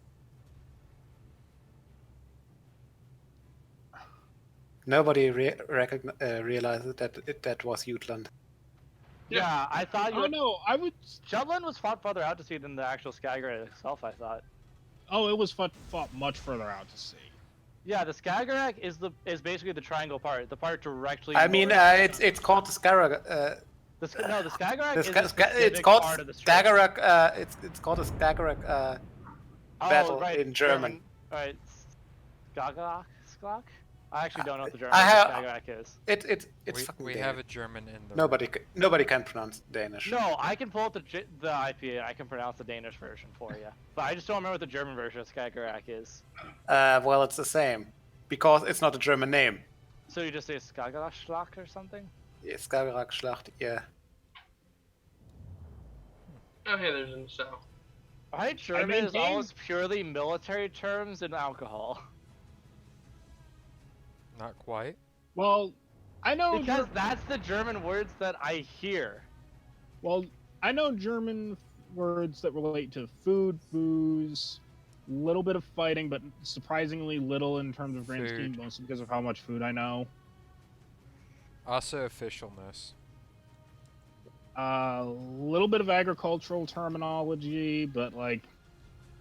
Nobody realized that was Jutland. Yeah, I thought you Oh would... no, I would. Jutland was fought farther out to sea than the actual Skagerrak itself, I thought. Oh, it was fought much further out to sea. Yeah, the Skagerrak is basically the triangle part, the part directly. I mean, north. it's called the Skagerrak. The Skagerrak The is Ska- a Ska- specific it's called part of the strait. Skagerrak. It's called a Skagerrak battle right, in German. Right, Skagerrak? Sklag? I actually don't know what the German I have- Skagerrak is. It's we fucking we Danish. have a German in the Nobody can pronounce Danish. No, I can pull up the IPA. I can pronounce the Danish version for you, but I just don't remember what the German version of Skagerrak is. Well, it's the same because it's not a German name. So you just say Skagerrakschlacht or something? Yeah, Skagerrak Schlacht. Yeah. Oh hey, there's in the south. Right, German is maintain- almost purely military terms and alcohol. Not quite. Well, I know. Because that's the German words that I hear. Well, I know German words that relate to food, booze, little bit of fighting, but surprisingly little in terms of grand scheme, Food. mostly because of how much food I know. Also officialness. A little bit of agricultural terminology, but like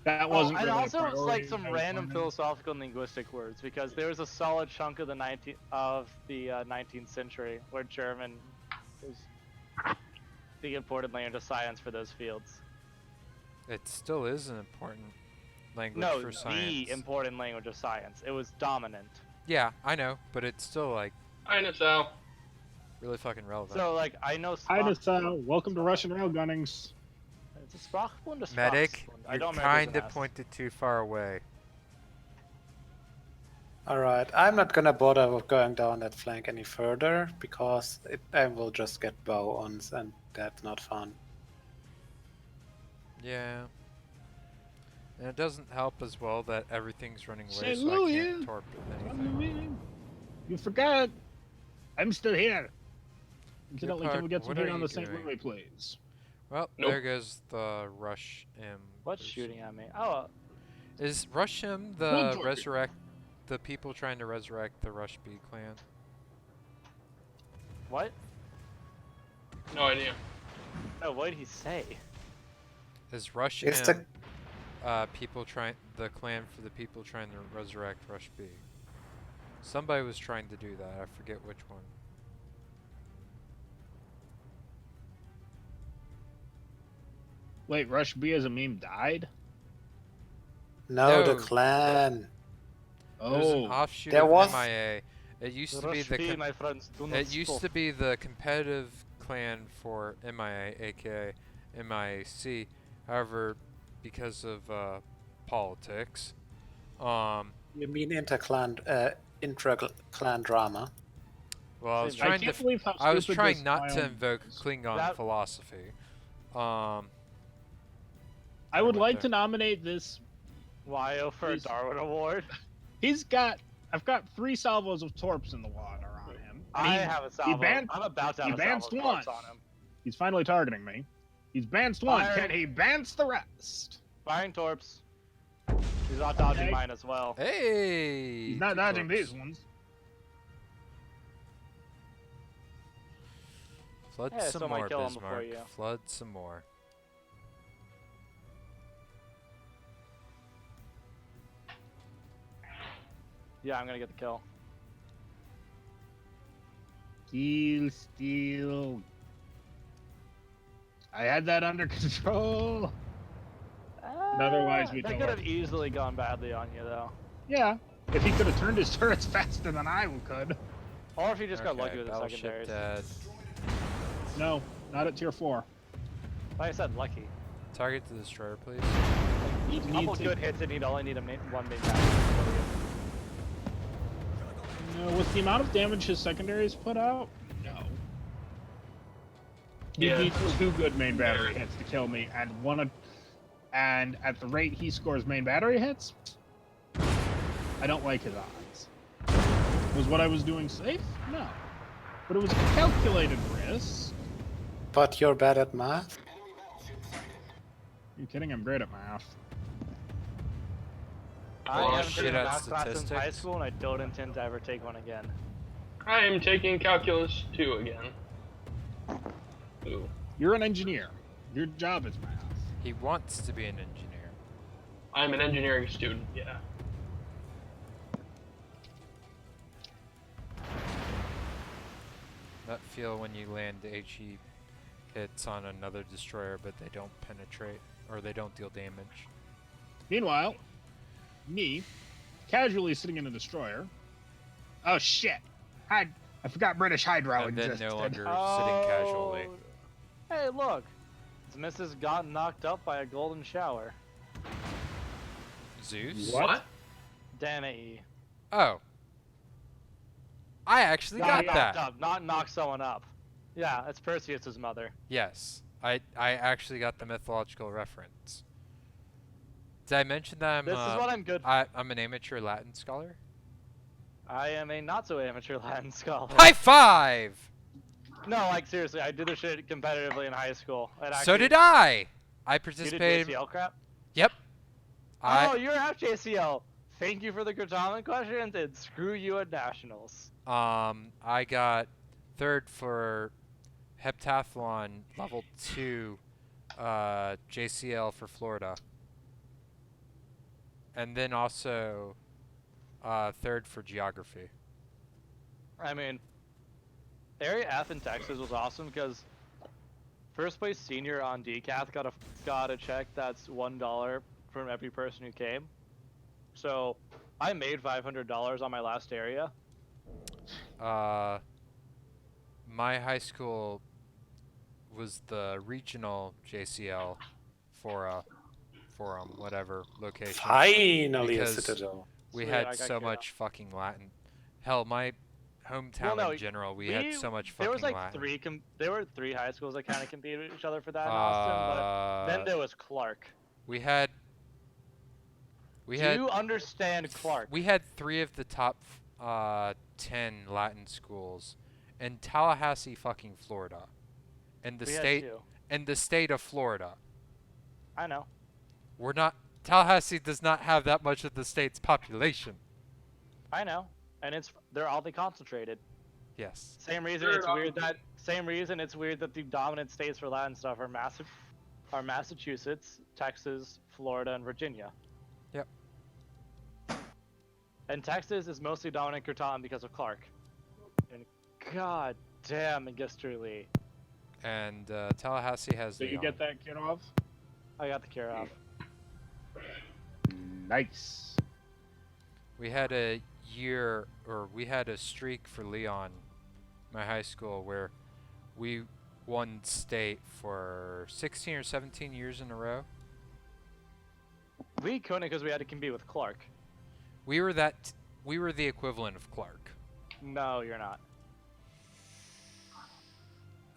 that wasn't. and really a also it's like priority. some I was random learning. philosophical and linguistic words because there was a solid chunk of the 19th century where German was the important language of science for those fields. It still is an important language No, for science. the important language of science. It was dominant. Yeah, I know, but it's still like Hi, Nassau. really fucking relevant. So like I know. Hi, Nassau. Welcome to Russian railgunnings. It's a Sprachbund or Medic, Sprachbund? I you're don't remember kind the of pointed too far away. Alright, I'm not gonna bother with going down that flank any further because I will just get bow-ons and that's not fun. Yeah. And it doesn't help as well that everything's running away, St. so I Louis. can't torpedo anything. You forgot. I'm still here. Incidentally, can we get some what heat are on you the St. doing? Louis, please? Well, Nope. there goes the Rush M. What's person. shooting at me? Oh, Is Rush M the Good target. resurrect the people trying to resurrect the Rush B clan? what? No idea. No, what did he say? Is Rush It's M the clan for the people trying to resurrect Rush B. Somebody was trying to do that. I forget which one. Wait, Rush B as a meme died? No, the No. clan. It was an Oh, offshoot There of was- MIA. It used to be Rush the B, my friends, do not it used to stop. be the competitive clan for MIA, aka MIAC. However, because of politics, You mean intra-clan drama? well, I was Same. I trying can't to believe how I was stupid trying this not to Wyoming invoke is. Klingon That- philosophy. I would went like there. to nominate this. Wyo for a Please. Darwin Award. I've got 3 salvos of torps in the water on him. and I he- have a salvo. ban- I'm about to he have a salvo bounced corpse one. on him. He's finally targeting me. He's bounced one. Fire. Can he bounce the rest? Firing torps. He's not dodging Okay. mine as well. Hey! He's not two dodging torps. these ones. Flood Yeah, some somebody more, kill him before Bismarck. you. Flood some more. Yeah, I'm gonna get the kill. Steal. I had that under control. otherwise we That don't could work. have easily gone badly on you though. Yeah, if he could have turned his turrets faster than I could. Or if you just got Okay, lucky with the battleship secondaries. dead. No, not at tier 4. Like I said, lucky. Target the destroyer, please. He A couple needs good to, hits and you'd only need one main battle. with the amount of damage his secondaries put out, no. He Yeah. needs 2 good main battery hits to kill me, and at the rate he scores main battery hits, I don't like his odds. Was what I was doing safe? No. But it was a calculated risk. But you're bad at math? You kidding? I'm great at math. I Oh, haven't shit taken a at math class since high statistics. school and I don't intend to ever take one again. I am taking calculus 2 again. Ooh. You're an engineer. Your job is math. He wants to be an engineer. I'm an engineering student, yeah. That feel when you land HE hits on another destroyer, but they don't penetrate or they don't deal damage. Meanwhile, me, casually sitting in a destroyer. Oh shit! I forgot British Hydro And then existed. no longer sitting casually. Hey, look! Mrs. got knocked up by a golden shower. Zeus? What? Damn it, E. Oh. I actually got knocked that. up, not knock someone up. Yeah, that's Perseus' mother. Yes. I actually got the mythological reference. Did I mention that I'm This is what I'm good for. I'm an amateur Latin scholar? I am a not so amateur Latin scholar. High five! No, like seriously, I did this shit competitively in high school. So did I! I You did participated. JCL crap? Yep. Oh, you're half JCL. Thank you for the Gratoman questions and screw you at nationals. I got 3rd for heptathlon level 2 JCL for Florida. And then also 3rd for geography. I mean, Area F in Texas was awesome because first place senior on DCAT got a check that's $1 from every person who came. So I made $500 on my last area. My high school was the regional JCL for whatever location. Finally a Because citadel. We Sweet, I had got so kicked much fucking Latin. Hell, my hometown Well, no, in general, we had so much fucking There was like Latin. there were 3 high schools that kind of competed with each other for that in Austin, but then there was Clark. We had Do you understand Clark? we had 3 of the top 10 Latin schools in Tallahassee, fucking Florida, in the We had state 2. in the state of Florida. I know. We're not Tallahassee does not have that much of the state's population. I know. And they're all concentrated. Yes. Same reason it's weird that the dominant states for Latin stuff are are Massachusetts, Texas, Florida, and Virginia. Yep. And Texas is mostly dominant Kirtan because of Clark. And god damn, it gets through Lee. And Tallahassee has Did you Leon. get that kid off? I got the cure off. Nice. We had a streak for Leon, my high school, where we won state for 16 or 17 years in a row. We couldn't because we had to compete with Clark. We were the equivalent of Clark. No, you're not.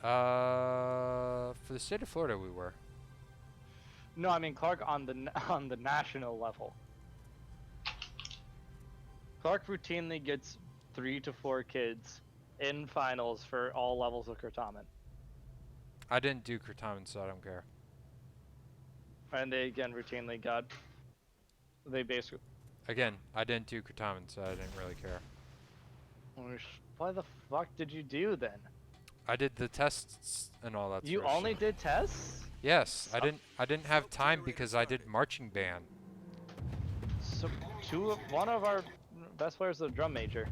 For the state of Florida, we were. No, I mean Clark on the national level. Clark routinely gets 3 to 4 kids in finals for all levels of Kurtamen. I didn't do Kurtamen, so I don't care. And they again routinely got. They basically. Again, I didn't do Kurtamen, so I didn't really care. Why the fuck did you do then? I did the tests and all that. You sort of only shit. did tests? Yes, I didn't have time because I did marching band. So one of our best players is a drum major.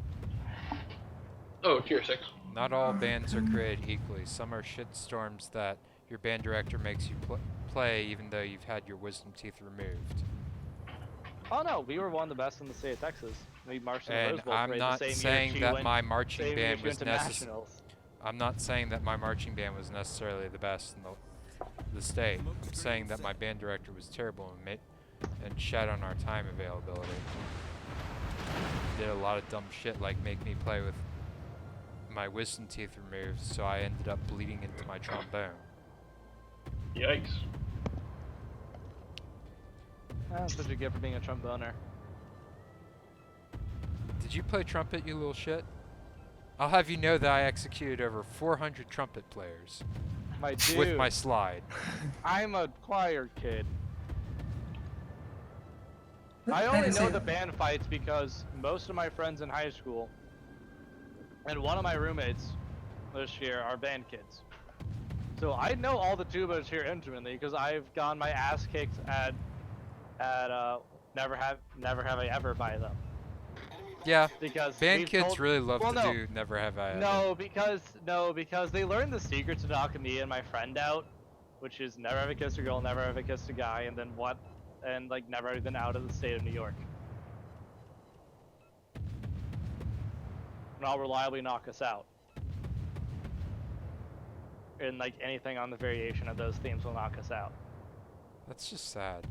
Oh, tier 6. Not all bands are created equally. Some are shitstorms that your band director makes you play even though you've had your wisdom teeth removed. Oh no, we were one of the best in the state of Texas. We marched in the And Rose Bowl I'm parade not the same saying year that my marching band was necessary. nationals. I'm not saying that my marching band was necessarily the best in the state. I'm saying that my band director was terrible and shat on our time availability. Did a lot of dumb shit like make me play with my wisdom teeth removed, so I ended up bleeding into my trombone. Yikes. That's what you get for being a tromboner. Did you play trumpet, you little shit? I'll have you know that I executed over 400 trumpet players My dude, with my slide. I'm a choir kid. I only know the band fights because most of my friends in high school and one of my roommates this year are band kids. So I know all the tubas here intimately because I've gotten my ass kicked at Never Have I Ever by them. Yeah, Because band we've kids told- really love well, to no. do Never Have I Ever. No, because they learned the secret to knocking me and my friend out, which is never ever kiss a girl, never ever kiss a guy, and then what? And like never ever been out of the state of New York. And I'll reliably knock us out. And like anything on the variation of those themes will knock us out. That's just sad.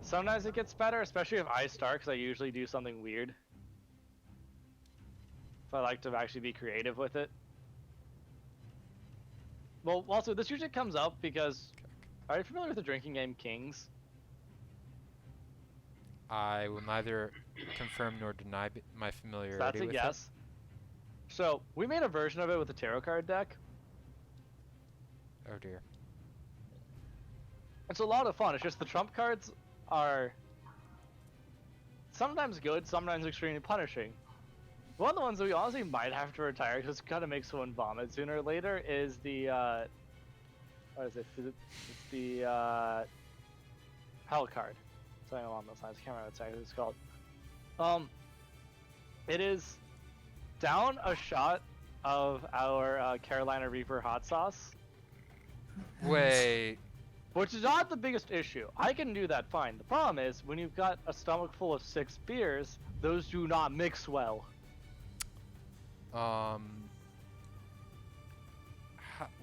Sometimes it gets better, especially if I start, because I usually do something weird. So I like to actually be creative with it. Well, also, this usually comes up because... Are you familiar with the drinking game Kings? I will neither confirm nor deny my So familiarity that's a with yes. So, we made a version of it with a tarot card deck. it. Oh dear. It's a lot of fun, it's just the trump cards are sometimes good, sometimes extremely punishing. One of the ones that we honestly might have to retire because it kind of makes someone vomit sooner or later is the, what is it? It's the, Hell card. Something along those lines. I can't remember exactly what it's called. It is down a shot of our Carolina Reaper hot sauce. Wait. Which is not the biggest issue. I can do that fine. The problem is, when you've got a stomach full of 6 beers, those do not mix well.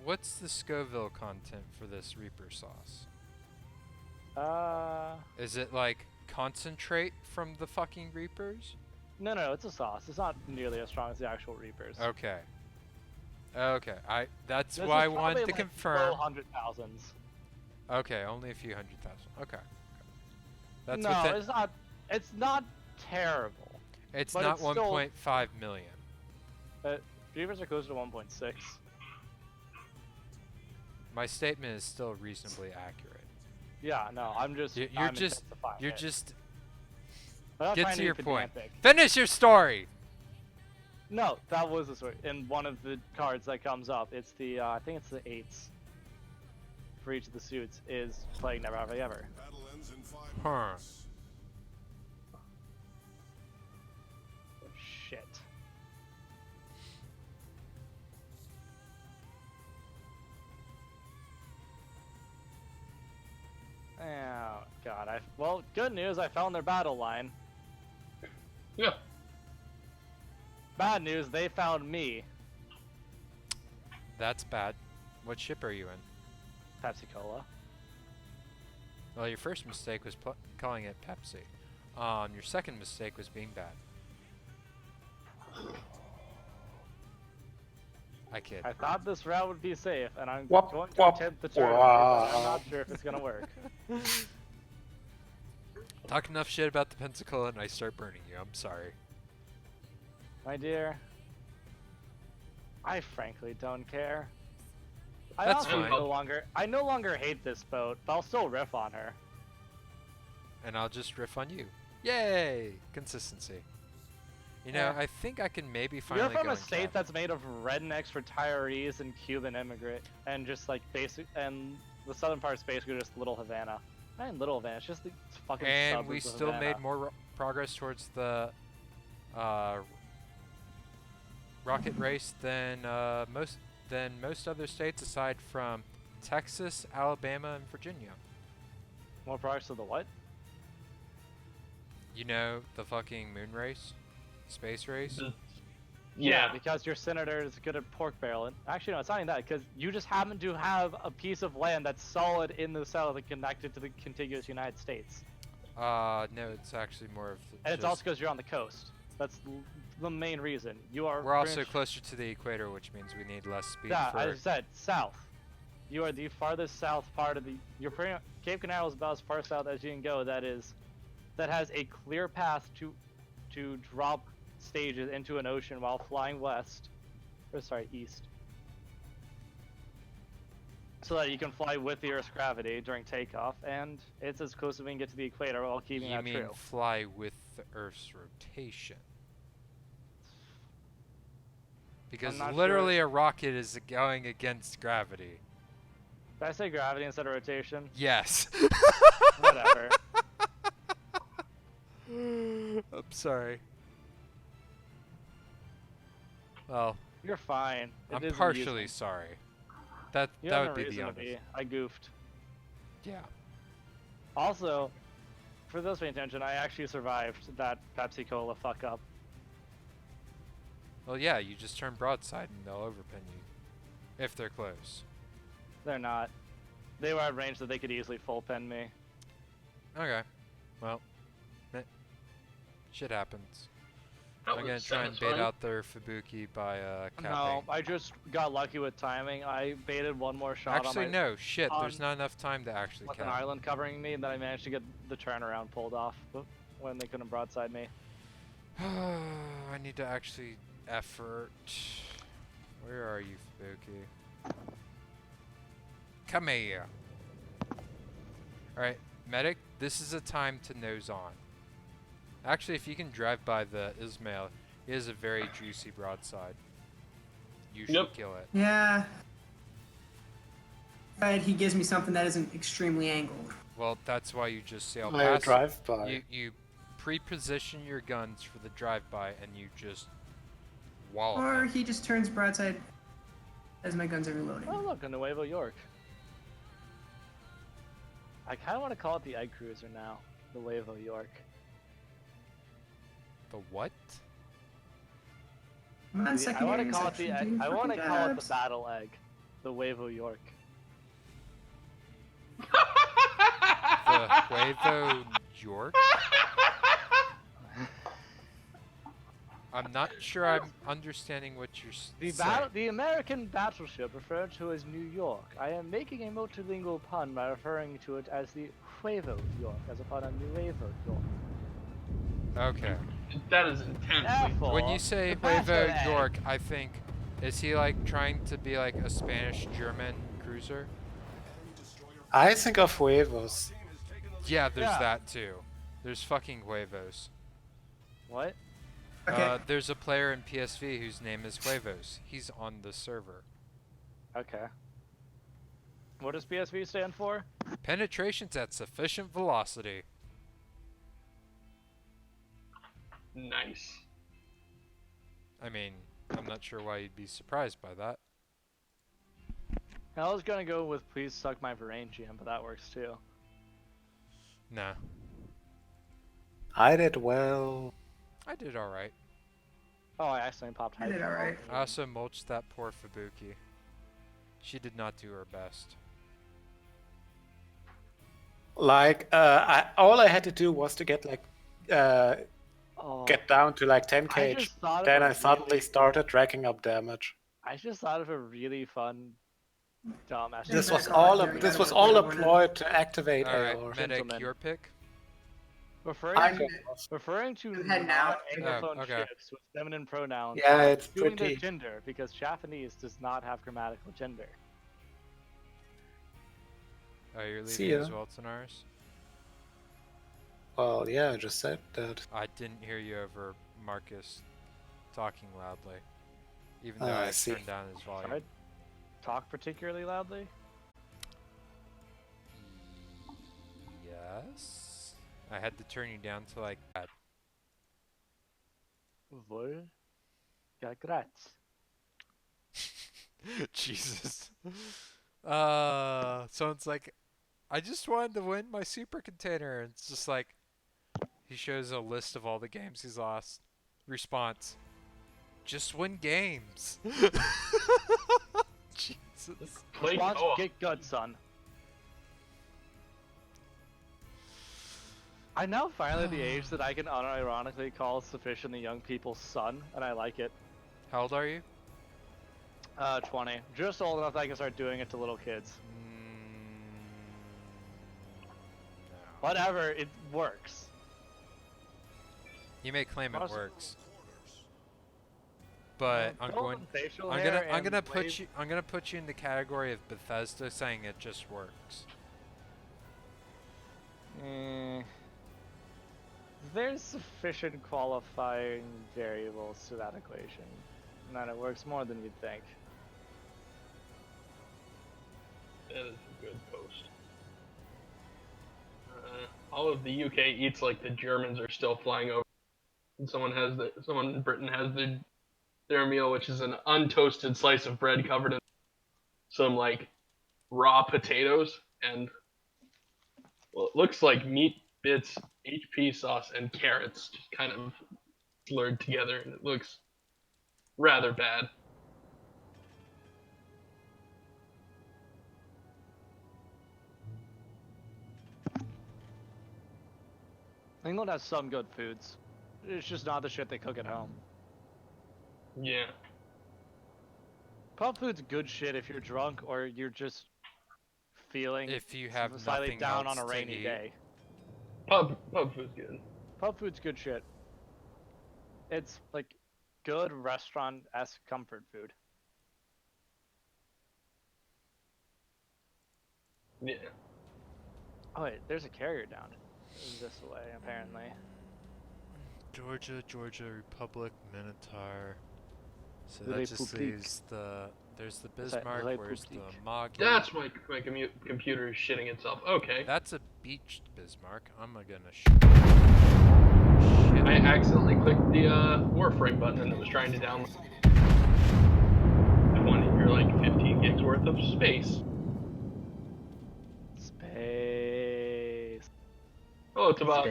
What's the Scoville content for this Reaper sauce? Is it like concentrate from the fucking Reapers? No, it's a sauce. It's not nearly as strong as the actual Reapers. Okay. Okay. That's This why I is wanted probably to like confirm. low 100,000s. Okay, only a few 100,000. Okay. That's No, within, it's not. It's not terrible. it's but not it's still- 1.5 million. Reapers are closer to 1.6. My statement is still reasonably accurate. Yeah, no, I'm just. You're I'm just intensifying you're it. just I'm not get trying to be your point. pedantic. Finish your story. No, that was the story. In one of the cards that comes up, it's the I think it's the 8s. for each of the suits is playing Never Have I Ever. Battle ends in 5 Huh. minutes. Shit. Oh god, well, good news, I found their battle line. Yeah. Bad news, they found me. That's bad. What ship are you in? Pepsi Cola. Well, your first mistake was calling it Pepsi. Your second mistake was being bad. I kid. I thought this route would be safe, and I'm Wop, going to wop, attempt the turn, but I'm wah. not sure if it's gonna work. Talk enough shit about the Pensacola and I start burning you. I'm sorry. My dear, I frankly don't care. I That's also fine. I no longer hate this boat, but I'll still riff on her. And I'll just riff on you. Yay! Consistency. You know, Yeah. I think I can maybe finally You're from go a in state Cap. that's made of rednecks, retirees, and Cuban immigrant, and just like basic, and the southern part is basically just Little Havana. Not even Little Havana, it's just the fucking And suburbs we of still Havana. made more progress towards the rocket race than most other states aside from Texas, Alabama, and Virginia. More progress to the what? You know, the fucking moon race? Space race? Yeah. Because your senator is good at pork barreling. Actually, no, it's not even that, because you just happen to have a piece of land that's solid in the south and connected to the contiguous United States. No, it's actually more of And it's also because you're on the coast. That's the main reason. You are. we're also pretty much- closer to the equator, which means we need less speed Yeah, for as I said, south. You are the farthest south part of the. Your Cape Canaveral is about as far south as you can go. That has a clear path to drop stages into an ocean while flying west, or sorry, east, so that you can fly with the Earth's gravity during takeoff, and it's as close as we can get to the equator while keeping you that mean true. fly with the Earth's rotation. Because not literally a rocket is going against gravity. Did I say gravity instead of rotation? Yes. Whatever. I'm sorry. Well, You're fine. It I'm is partially amusing. sorry. That You that have would no be the reason to honest. be. I goofed. Yeah. Also, for those paying attention, I actually survived that Pepsi Cola fuck up. Well, yeah, you just turn broadside and they'll overpin you. If they're close. They're not. They were at range that they could easily full pin me. Okay. Well, shit happens. That I'm gonna was try and bait satisfying. out their Fubuki by capping. No, I just got lucky with timing. I baited one more shot Actually, on my no. Shit, there's on- not enough time to actually with an cap. island covering me, and then I managed to get the turnaround pulled off when they couldn't broadside me. I need to actually effort. Where are you, Fubuki? Come here. Alright, medic, this is a time to nose on. Actually, if you can drive by the Ismail, it is a very juicy broadside. You should Yep. kill it. Yeah. But he gives me something that isn't extremely angled. Well, that's why you just sail My past. drive-by. You pre-position your guns for the drive-by, and you just wallop Or them. he just turns broadside as my guns are reloading. Oh look, a Nuevo York. I kind of want to call it the Egg Cruiser now. The Nuevo York. The what? I'm on I want secondary to call it the section, egg. doing I want to fucking call it the jobs. Battle Egg. The Nuevo York. The Huevo York? I'm not sure I'm understanding what you're saying. The American battleship referred to as New York. I am making a multilingual pun by referring to it as the Nuevo York, as upon a Nuevo York. Okay. That is intensely. Therefore, When you say the Battle Huevo Egg- York, I think, is he like trying to be like a Spanish-German cruiser? I think of huevos. Yeah, there's Yeah. that too. There's fucking Huevos. What? Okay. There's a player in PSV whose name is Huevos. He's on the server. Okay. What does PSV stand for? Penetrations at sufficient velocity. Nice. I mean, I'm not sure why you'd be surprised by that. I was gonna go with please suck my Varangian, but that works too. Nah, I did well. I did alright. Oh, I accidentally popped I did alright. I also mulched that poor Fubuki. She did not do her best. Like, all I had to do was to get like, Oh, get down to like 10 I kh. just thought of Then a I suddenly really- started racking up damage. I just thought of a really fun dumb SNGNS. This was back all on, this yeah, was yeah, all yeah. employed to activate Alright, AR. medic, Gentlemen. your pick? Referring I'm- to, referring to I'm heading out. non-anglophone Oh, okay. ships with feminine pronouns. Yeah, it's doing pretty. their gender because Japanese does not have grammatical gender. Oh, you're See leaving ya. as well, Tanaris? Well, yeah, I just said that. I didn't hear you over Marcus talking loudly. Even though Ah, I I see. turned down his volume. Sorry? Talk particularly loudly? Yes. I had to turn you down to like that. Vol. Ja, grats. Jesus. Someone's like, I just wanted to win my super container. And it's just like, he shows a list of all the games he's lost. Response, just win games. Jesus. Play Response, co-op. get good, son. I'm now finally at the age that I can unironically call sufficiently young people son, and I like it. How old are you? 20. Just old enough that I can start doing it to little kids. No. Whatever, it works. You may claim it Awesome. works, but I'm Golden going. facial I'm hair gonna and wave- put you in the category of Bethesda saying it just works. There's sufficient qualifying variables to that equation, and that it works more than you'd think. That is a good post. All of the UK eats like the Germans are still flying over. And someone in Britain has their meal, which is an untoasted slice of bread covered in some like raw potatoes and well, it looks like meat bits, HP sauce, and carrots just kind of slurred together, and it looks rather bad. England has some good foods. It's just not the shit they cook at home. Yeah. Pub food's good shit if you're drunk or you're just feeling If you have slightly nothing down else on a to rainy eat. day. Pub food's good. Pub food's good shit. It's like good restaurant-esque comfort food. Yeah. Oh wait, there's a carrier down this way apparently. Georgia Republic Minotaur. So The that just Republique. leaves there's the Is that Bismarck, where's the Republique? Mog. That's my computer is shitting itself. Okay. That's a beached Bismarck. I'm gonna shit. I accidentally clicked the Warframe button and it was trying to download 20 or like 15 gigs worth of space. Space. Oh, it's about.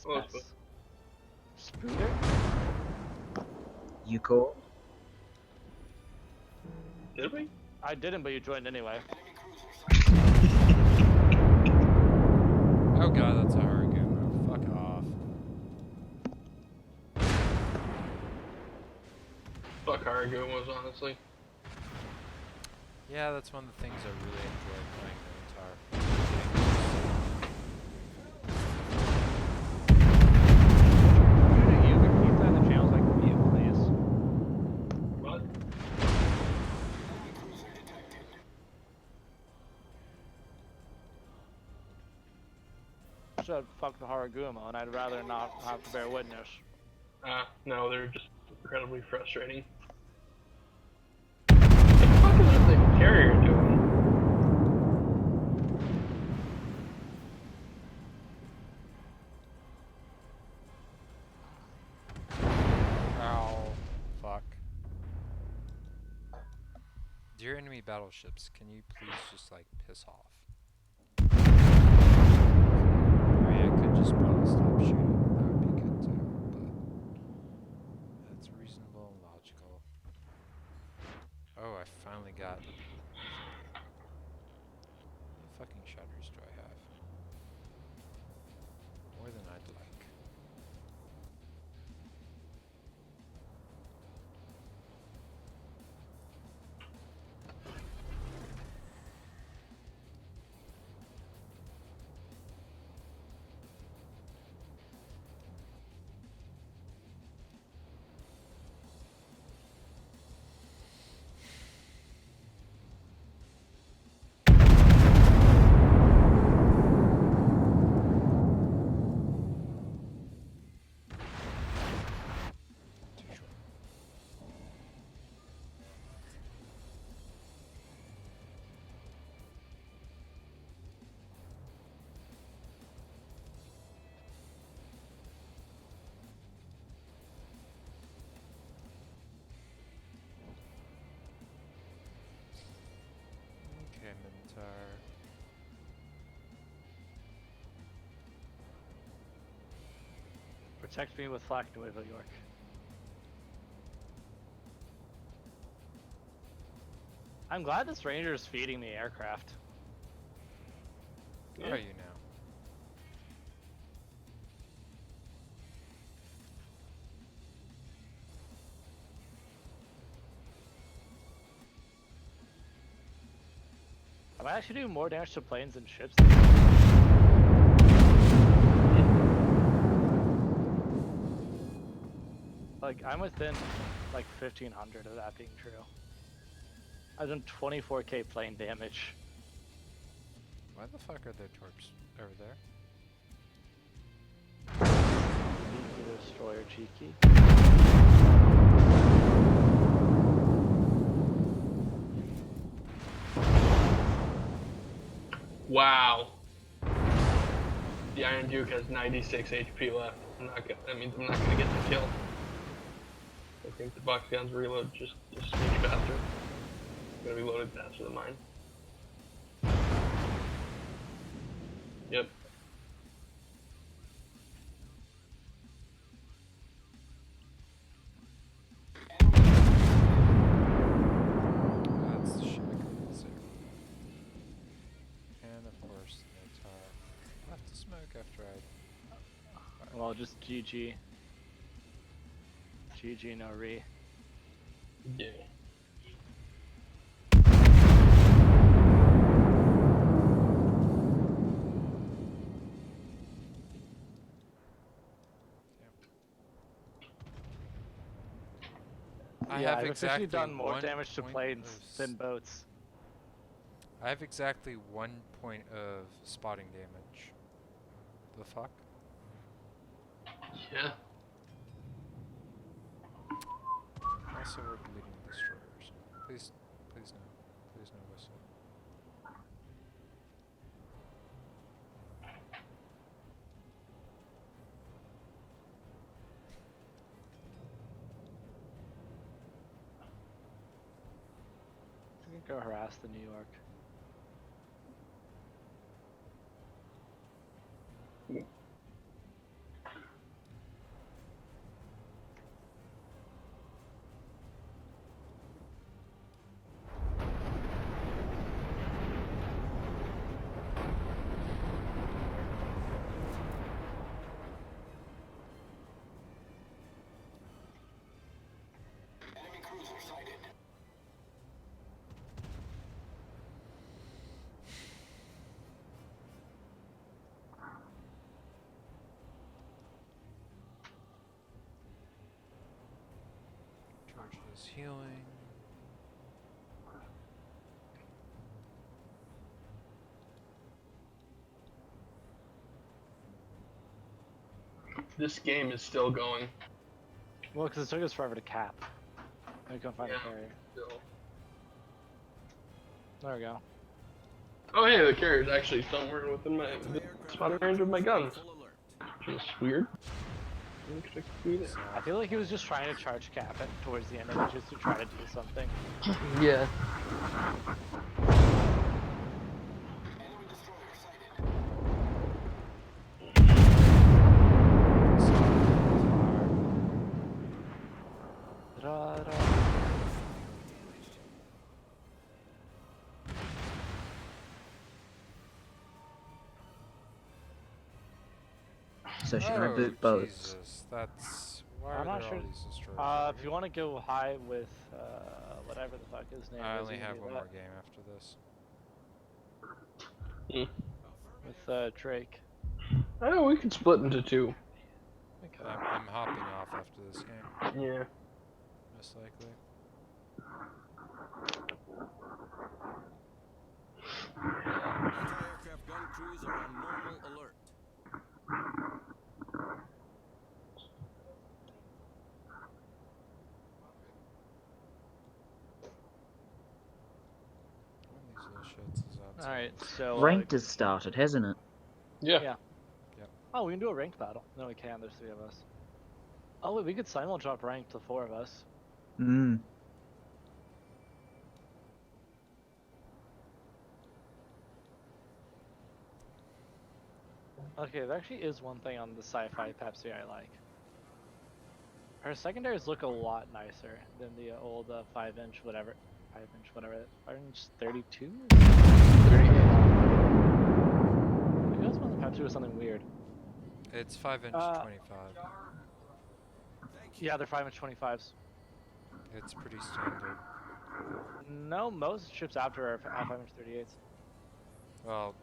Oh, it's Spooder? You cool? Did we? I didn't, but you joined anyway. Oh god, that's a Haragumo. Fuck off. Fuck Haragumo was honestly. Yeah, that's one of the things I really enjoy playing Minotaur. You could keep that in the channels like you, please. What? Said fuck the Haragumo, and I'd rather not have to bear witness. No, they're just incredibly frustrating. What the fuck is the carrier doing? hear enemy battleships, can you please just like piss off? I mean, I could just probably stop shooting. That would be good too, but that's reasonable and logical. Oh, I finally got. How many fucking shutters do I have? More than I'd like. Too short. Okay, Minotaur. Protect me with flak, Nueva York. I'm glad this ranger is feeding the aircraft. Where are you now? I'm actually doing more damage to planes and ships. Like, I'm within like 1500 of that being true. I've done 24k plane damage. Why the fuck are there torps over there? Nuclear destroyer cheeky. Wow. The Iron Duke has 96 HP left. That means I'm not gonna get the kill. I think the box guns reload just a smidge faster. It's gonna be loaded faster than mine. Yep. That's the Shenanigans there. And of course, Minotaur. I'll have to smoke after I. Well, just GG. GG, no re. Yeah. I Yeah, have I've exactly officially done more 1 damage to point planes of than boats. I have exactly 1 point of spotting damage. The fuck? Yeah. Also, we're bleeding destroyers. Please, please no. Please no whistle. I can go harass the New York. Enemy cruiser sighted. George is healing. This game is still going. Well, because it took us forever to cap. We couldn't find a carrier. Still. There we go. Oh hey, the carrier's actually somewhere within my spotting range of my guns. Full alert. Which is weird. I feel like he was just trying to charge cap it towards the end of it just to try to do something. Yeah. So should I Oh, boot boats? Jesus, that's... Why I'm are not there sure. all these destroyers over If here? you want to go high with whatever the fuck his name I is, only you can have do one that. more game after this. With Drake. Oh, we could split into two. Okay. I'm hopping off after this game, Yeah. most likely. Anti-aircraft gun crews are on normal alert. One of these little shits is outside. Alright, so Ranked has started, hasn't it? Yeah. yeah. Yep. Oh, we can do a ranked battle. No, we can't. There's 3 of us. Oh wait, we could simul drop ranked to 4 of us. Hmm. Okay, there actually is one thing on the sci-fi Pepsi I like. Her secondaries look a lot nicer than the old 5-inch whatever. 5-inch whatever. 5-inch 32? 38. Maybe that's when the Pepsi was something weird. It's 5-inch 25. Yeah, they're 5-inch 25s. It's pretty standard. No, most ships after are 5-inch 38s. Well,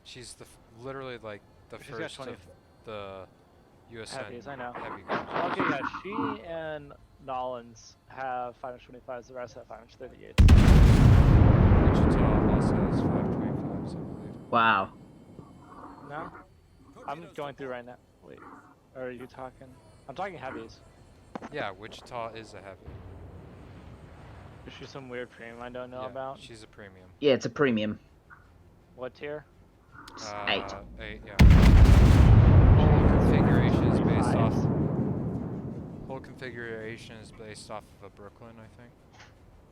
she's literally like the She's got first 20 of the USN heavies, I know. heavy cruisers. Okay, yeah, she and Nolans have 5-inch 25s, the rest have 5-inch 38s. Wichita also has 525s, I believe. Wow. No? I'm going through right now. Wait, are you talking? I'm talking heavies. Yeah, Wichita is a heavy. Is she some weird premium I don't know Yeah, about? she's a premium. Yeah, it's a premium. What tier? 8. 8, yeah. Whole configuration is based Five. off. Whole configuration is based off of a Brooklyn, I think.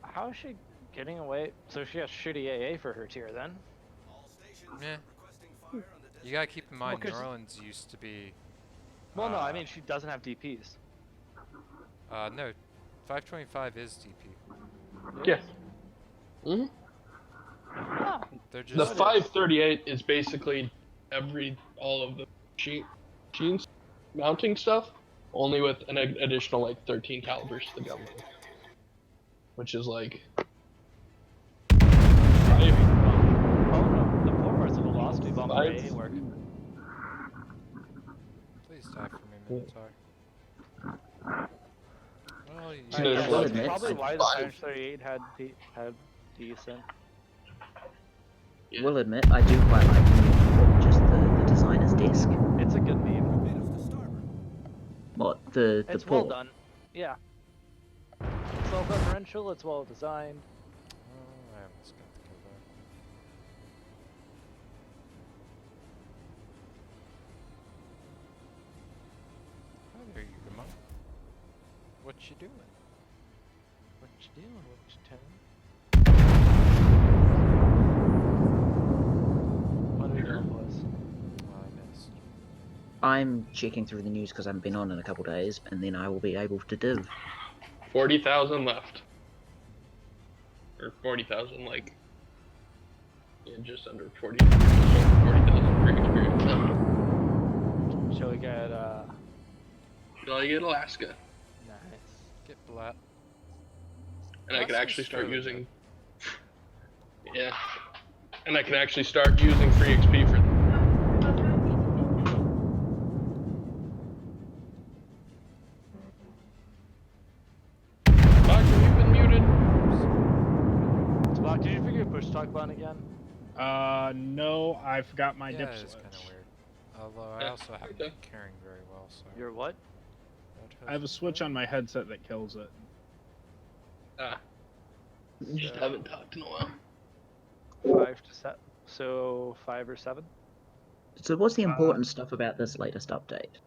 How is she getting away? So she has shitty AA for her tier then? All stations Yeah. requesting fire on the You gotta keep in mind, Well, 'cause- New Orleans used to be. Well, no, I mean she doesn't have DPs. No, 525 is DP. Yeah. Hmm. Oh, They're The just 538 is basically all of the machines mounting stuff, only with an additional like 13 calibers to the gun load, which is like. oh no, the 4 parts of velocity bump for Five. AA work. Please die for me, Minotaur. Well, you So Alright, there's yeah, Well, that's admit, probably why the five. 5-inch 38 had decent. Will admit, I do quite like just the designer's disc. It's a good meme. Torpedoes to starboard. What, the It's well port? done. Yeah. It's self-referential, it's well designed. Oh, I almost got the kill there. Oh, there you go, Mom. What you doing? What you doing? What you telling? What are we doing, boys? I missed. I'm checking through the news because I haven't been on in a couple days, and then I will be able to div. 40,000 left. Or 40,000, like. Yeah, just under 40,000 free experience left. Shall we get, Until I get Alaska. nice. Get Blat. And I can Alaska's actually start fairly using. Yeah. And I can actually start using free XP for them. Fuck, you've been muted. Spock, did you figure your push talk button again? No, I forgot my Yeah, dip it's switch. kind of weird. Although I Yeah, also haven't okay. been carrying very well, so. Your what? I have a switch on my headset that kills it. You just haven't talked in a while. 5 to 7. So 5 or 7? So what's the important stuff about this latest update?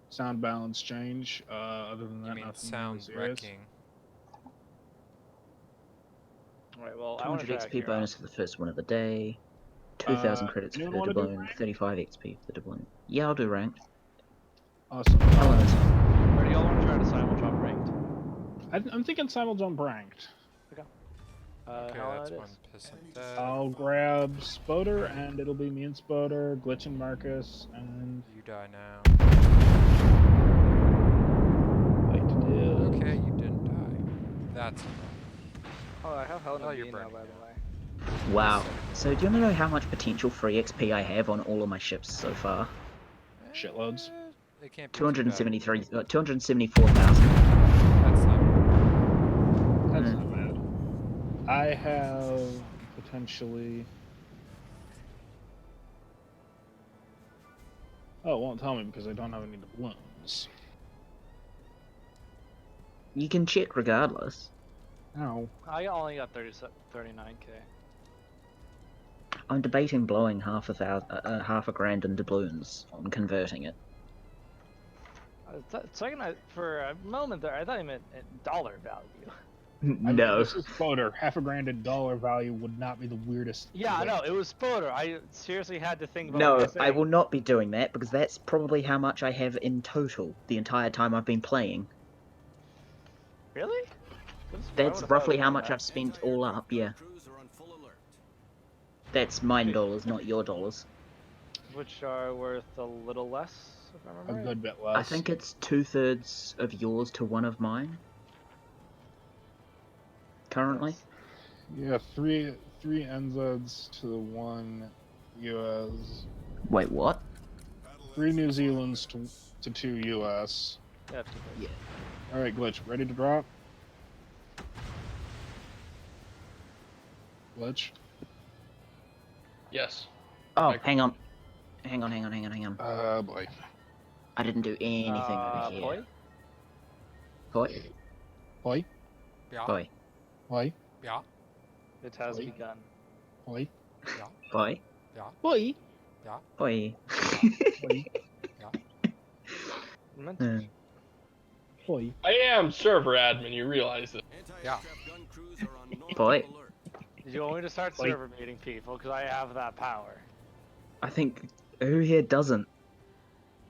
sound balance change. Other than that, You mean nothing sound really serious. wrecking? Alright, well, I want to 200 try XP Akira. bonus for the first one of the day. 2,000 credits anyone per wanna do doubloon. ranked? 35 XP for the doubloon. Yeah, I'll do ranked. Awesome. Helena's. Or do y'all want to try to simul jump ranked? I'm thinking simul jump ranked. Okay, Helena that's it one is. pissant dead. I'll grab Spoder, and it'll be me and Spoder, Glitch and Marcus, and You die now. Okay, Okay, you didn't die. That's enough. Oh, I have Helena Oh, you're B now, burning by out. the way. Wow. So do you want to know how much potential free XP I have on all of my ships so far? shitloads. It can't be too bad. 274,000. That's not. That's not bad. I have potentially. Oh, it won't tell me because I don't have any doubloons. You can check regardless. Ow. I only got 39k. I'm debating blowing half a grand in doubloons on converting it. For a moment there, I thought you meant dollar value. I mean, No. this is Spoder. Half a grand in dollar value would not be the weirdest. Yeah, thing. no, it was Spoder. I seriously had to think about what No, you're I saying. will not be doing that because that's probably how much I have in total the entire time I've been playing. Really? That's roughly how much I've spent all up, yeah. Crews are on full alert. That's mine dollars, not your dollars. Which are worth a little less, if I A remember right. good bit less. I think it's 2/3 of yours to one of mine. Currently. Yeah, three NZs to the one US. Wait, what? 3 New Zealands to 2 US. Yeah, Yeah. All right, Glitch, ready to drop? Glitch. Yes. Oh, Micro- hang on. Hang on. Boy. I didn't do anything over here. Poi? Boy. Boy. Yeah. Boy. Boy. Yeah. It has Poi. begun. Boy. Yeah. Boy. Yeah. Boy. Yeah. Boy. Boy. Meant to be. Boy. I am server admin. You realize that? Anti-aircraft gun crews are on normal Boy. alert. Did you want me to start Like- server meeting people? Because I have that power. I think who here doesn't?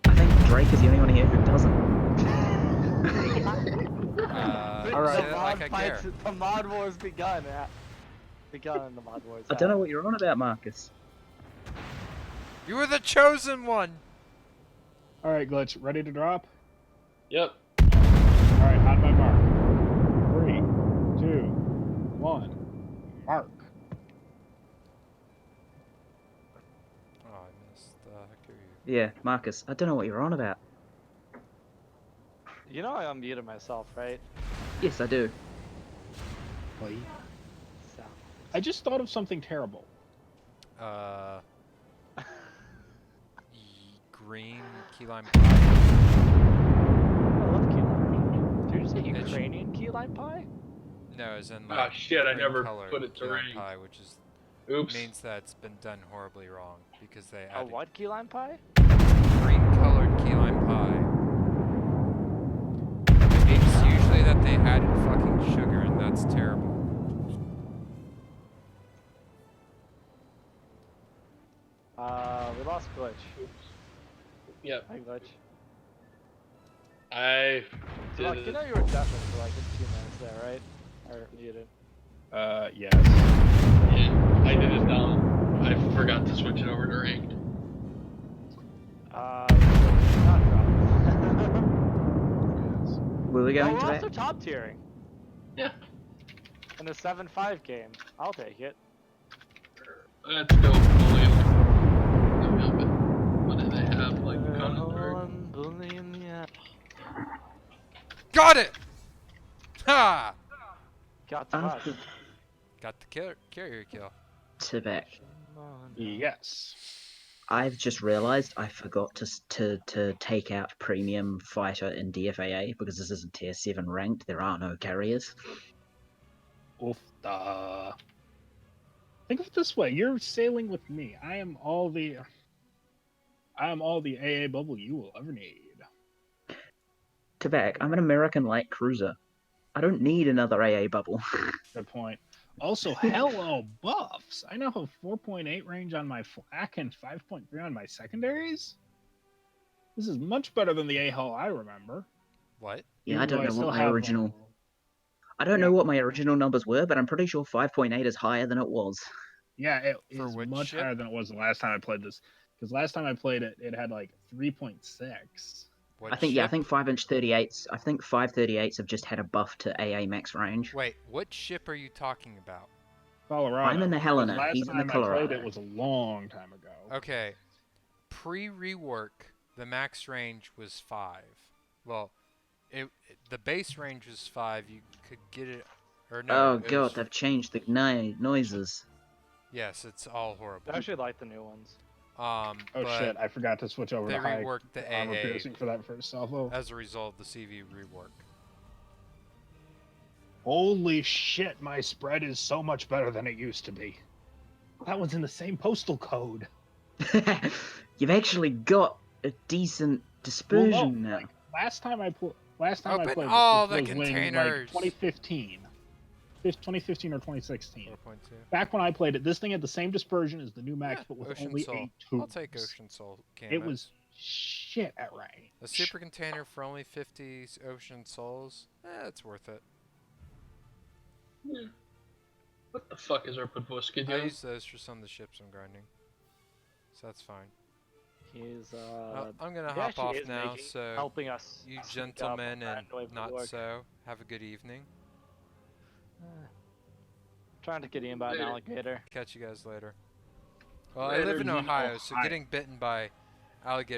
I think Drake is the only one here who doesn't. All right. Say that like I care. The mod war's begun. The mod wars. I don't know what you're on about, Marcus. You were the chosen one. All right, Glitch, ready to drop? Yep. All right, on my mark. 3, 2, 1, mark. Oh, I missed. Heck are you? Yeah, Marcus. I don't know what you're on about. You know I unmuted myself, right? Yes, I do. Boy. So. I just thought of something terrible. Green key lime pie. I love key lime pie. Did you say It should- Ukrainian key lime pie? No, as in Ah, like shit, I green never colored put it to key lime rank. pie, which is Oops. means that it's been done horribly wrong because they A added what key lime pie? green colored key lime pie. It's usually that they added fucking sugar, and that's terrible. We lost Glitch. Yep. Hi, Glitch. I So, like, you did. know you were deafened for like a few minutes there, right? Or muted. Yes. Yeah, I did it dumb. I forgot to switch it over to ranked. Not drop. Yes. Were we going we're to also that? top tiering. Yeah. In a 7-5 game. I'll take it. Let's go fully. What do they have? Like Counter? Got it! Ha! Got the fuck. Got the carrier kill. To back. Yes. I've just realised I forgot to take out premium fighter in DFAA because this isn't tier 7 ranked. There are no carriers. Oof. Think of it this way: you're sailing with me. I am all the AA bubble you will ever need. to back. I'm an American light cruiser. I don't need another AA bubble. Good point. Also, hello buffs. I now have 4.8 range on my flak and 5.3 on my secondaries. This is much better than the A-hull I remember. What? Yeah, I don't know what my have, original. I don't know what my original numbers were, but I'm pretty sure 5.8 is higher than it was. Yeah, it For is which much ship? higher than it was the last time I played this. Because last time I played it, it had like 3.6. What I think ship? I think 5-inch 38s. I think 538s have just had a buff to AA max range. Wait, what ship are you talking about? Colorado. I'm in the Because Helena. last He's in the time I played Colorado. it was a long time ago. Okay, pre-rework, the max range was 5. Well, the base range was 5. You could get it, or no? Oh it god, was- they've changed the noises. Yes, it's all horrible. I actually like the new ones. Oh But shit, I forgot to switch over they to high reworked the armor AA piercing for that first salvo. as a result of the CV rework. Holy shit, my spread is so much better than it used to be. That one's in the same postal code. You've actually got a decent dispersion now. Like, last time I played Open all this the was in like containers. 2015. 2015 or 2016. 4.2. Back when I played it, this thing had the same dispersion as the new Max, Yeah, but with Ocean only Soul. 8 tubes. I'll take Ocean Soul camos. It was shit at range. A super container for only 50 Ocean Souls. It's worth it. What the fuck is our Podvoski I doing? use those for some of the ships I'm grinding, so that's fine. He's I'm gonna he hop actually off is now. making- So helping us. you sneak up gentlemen on and that way for not work. so, have a good evening. Trying to get in by an Later. alligator. Catch you guys later. Well, I Later, live in Gino. Ohio, so getting bitten by alligators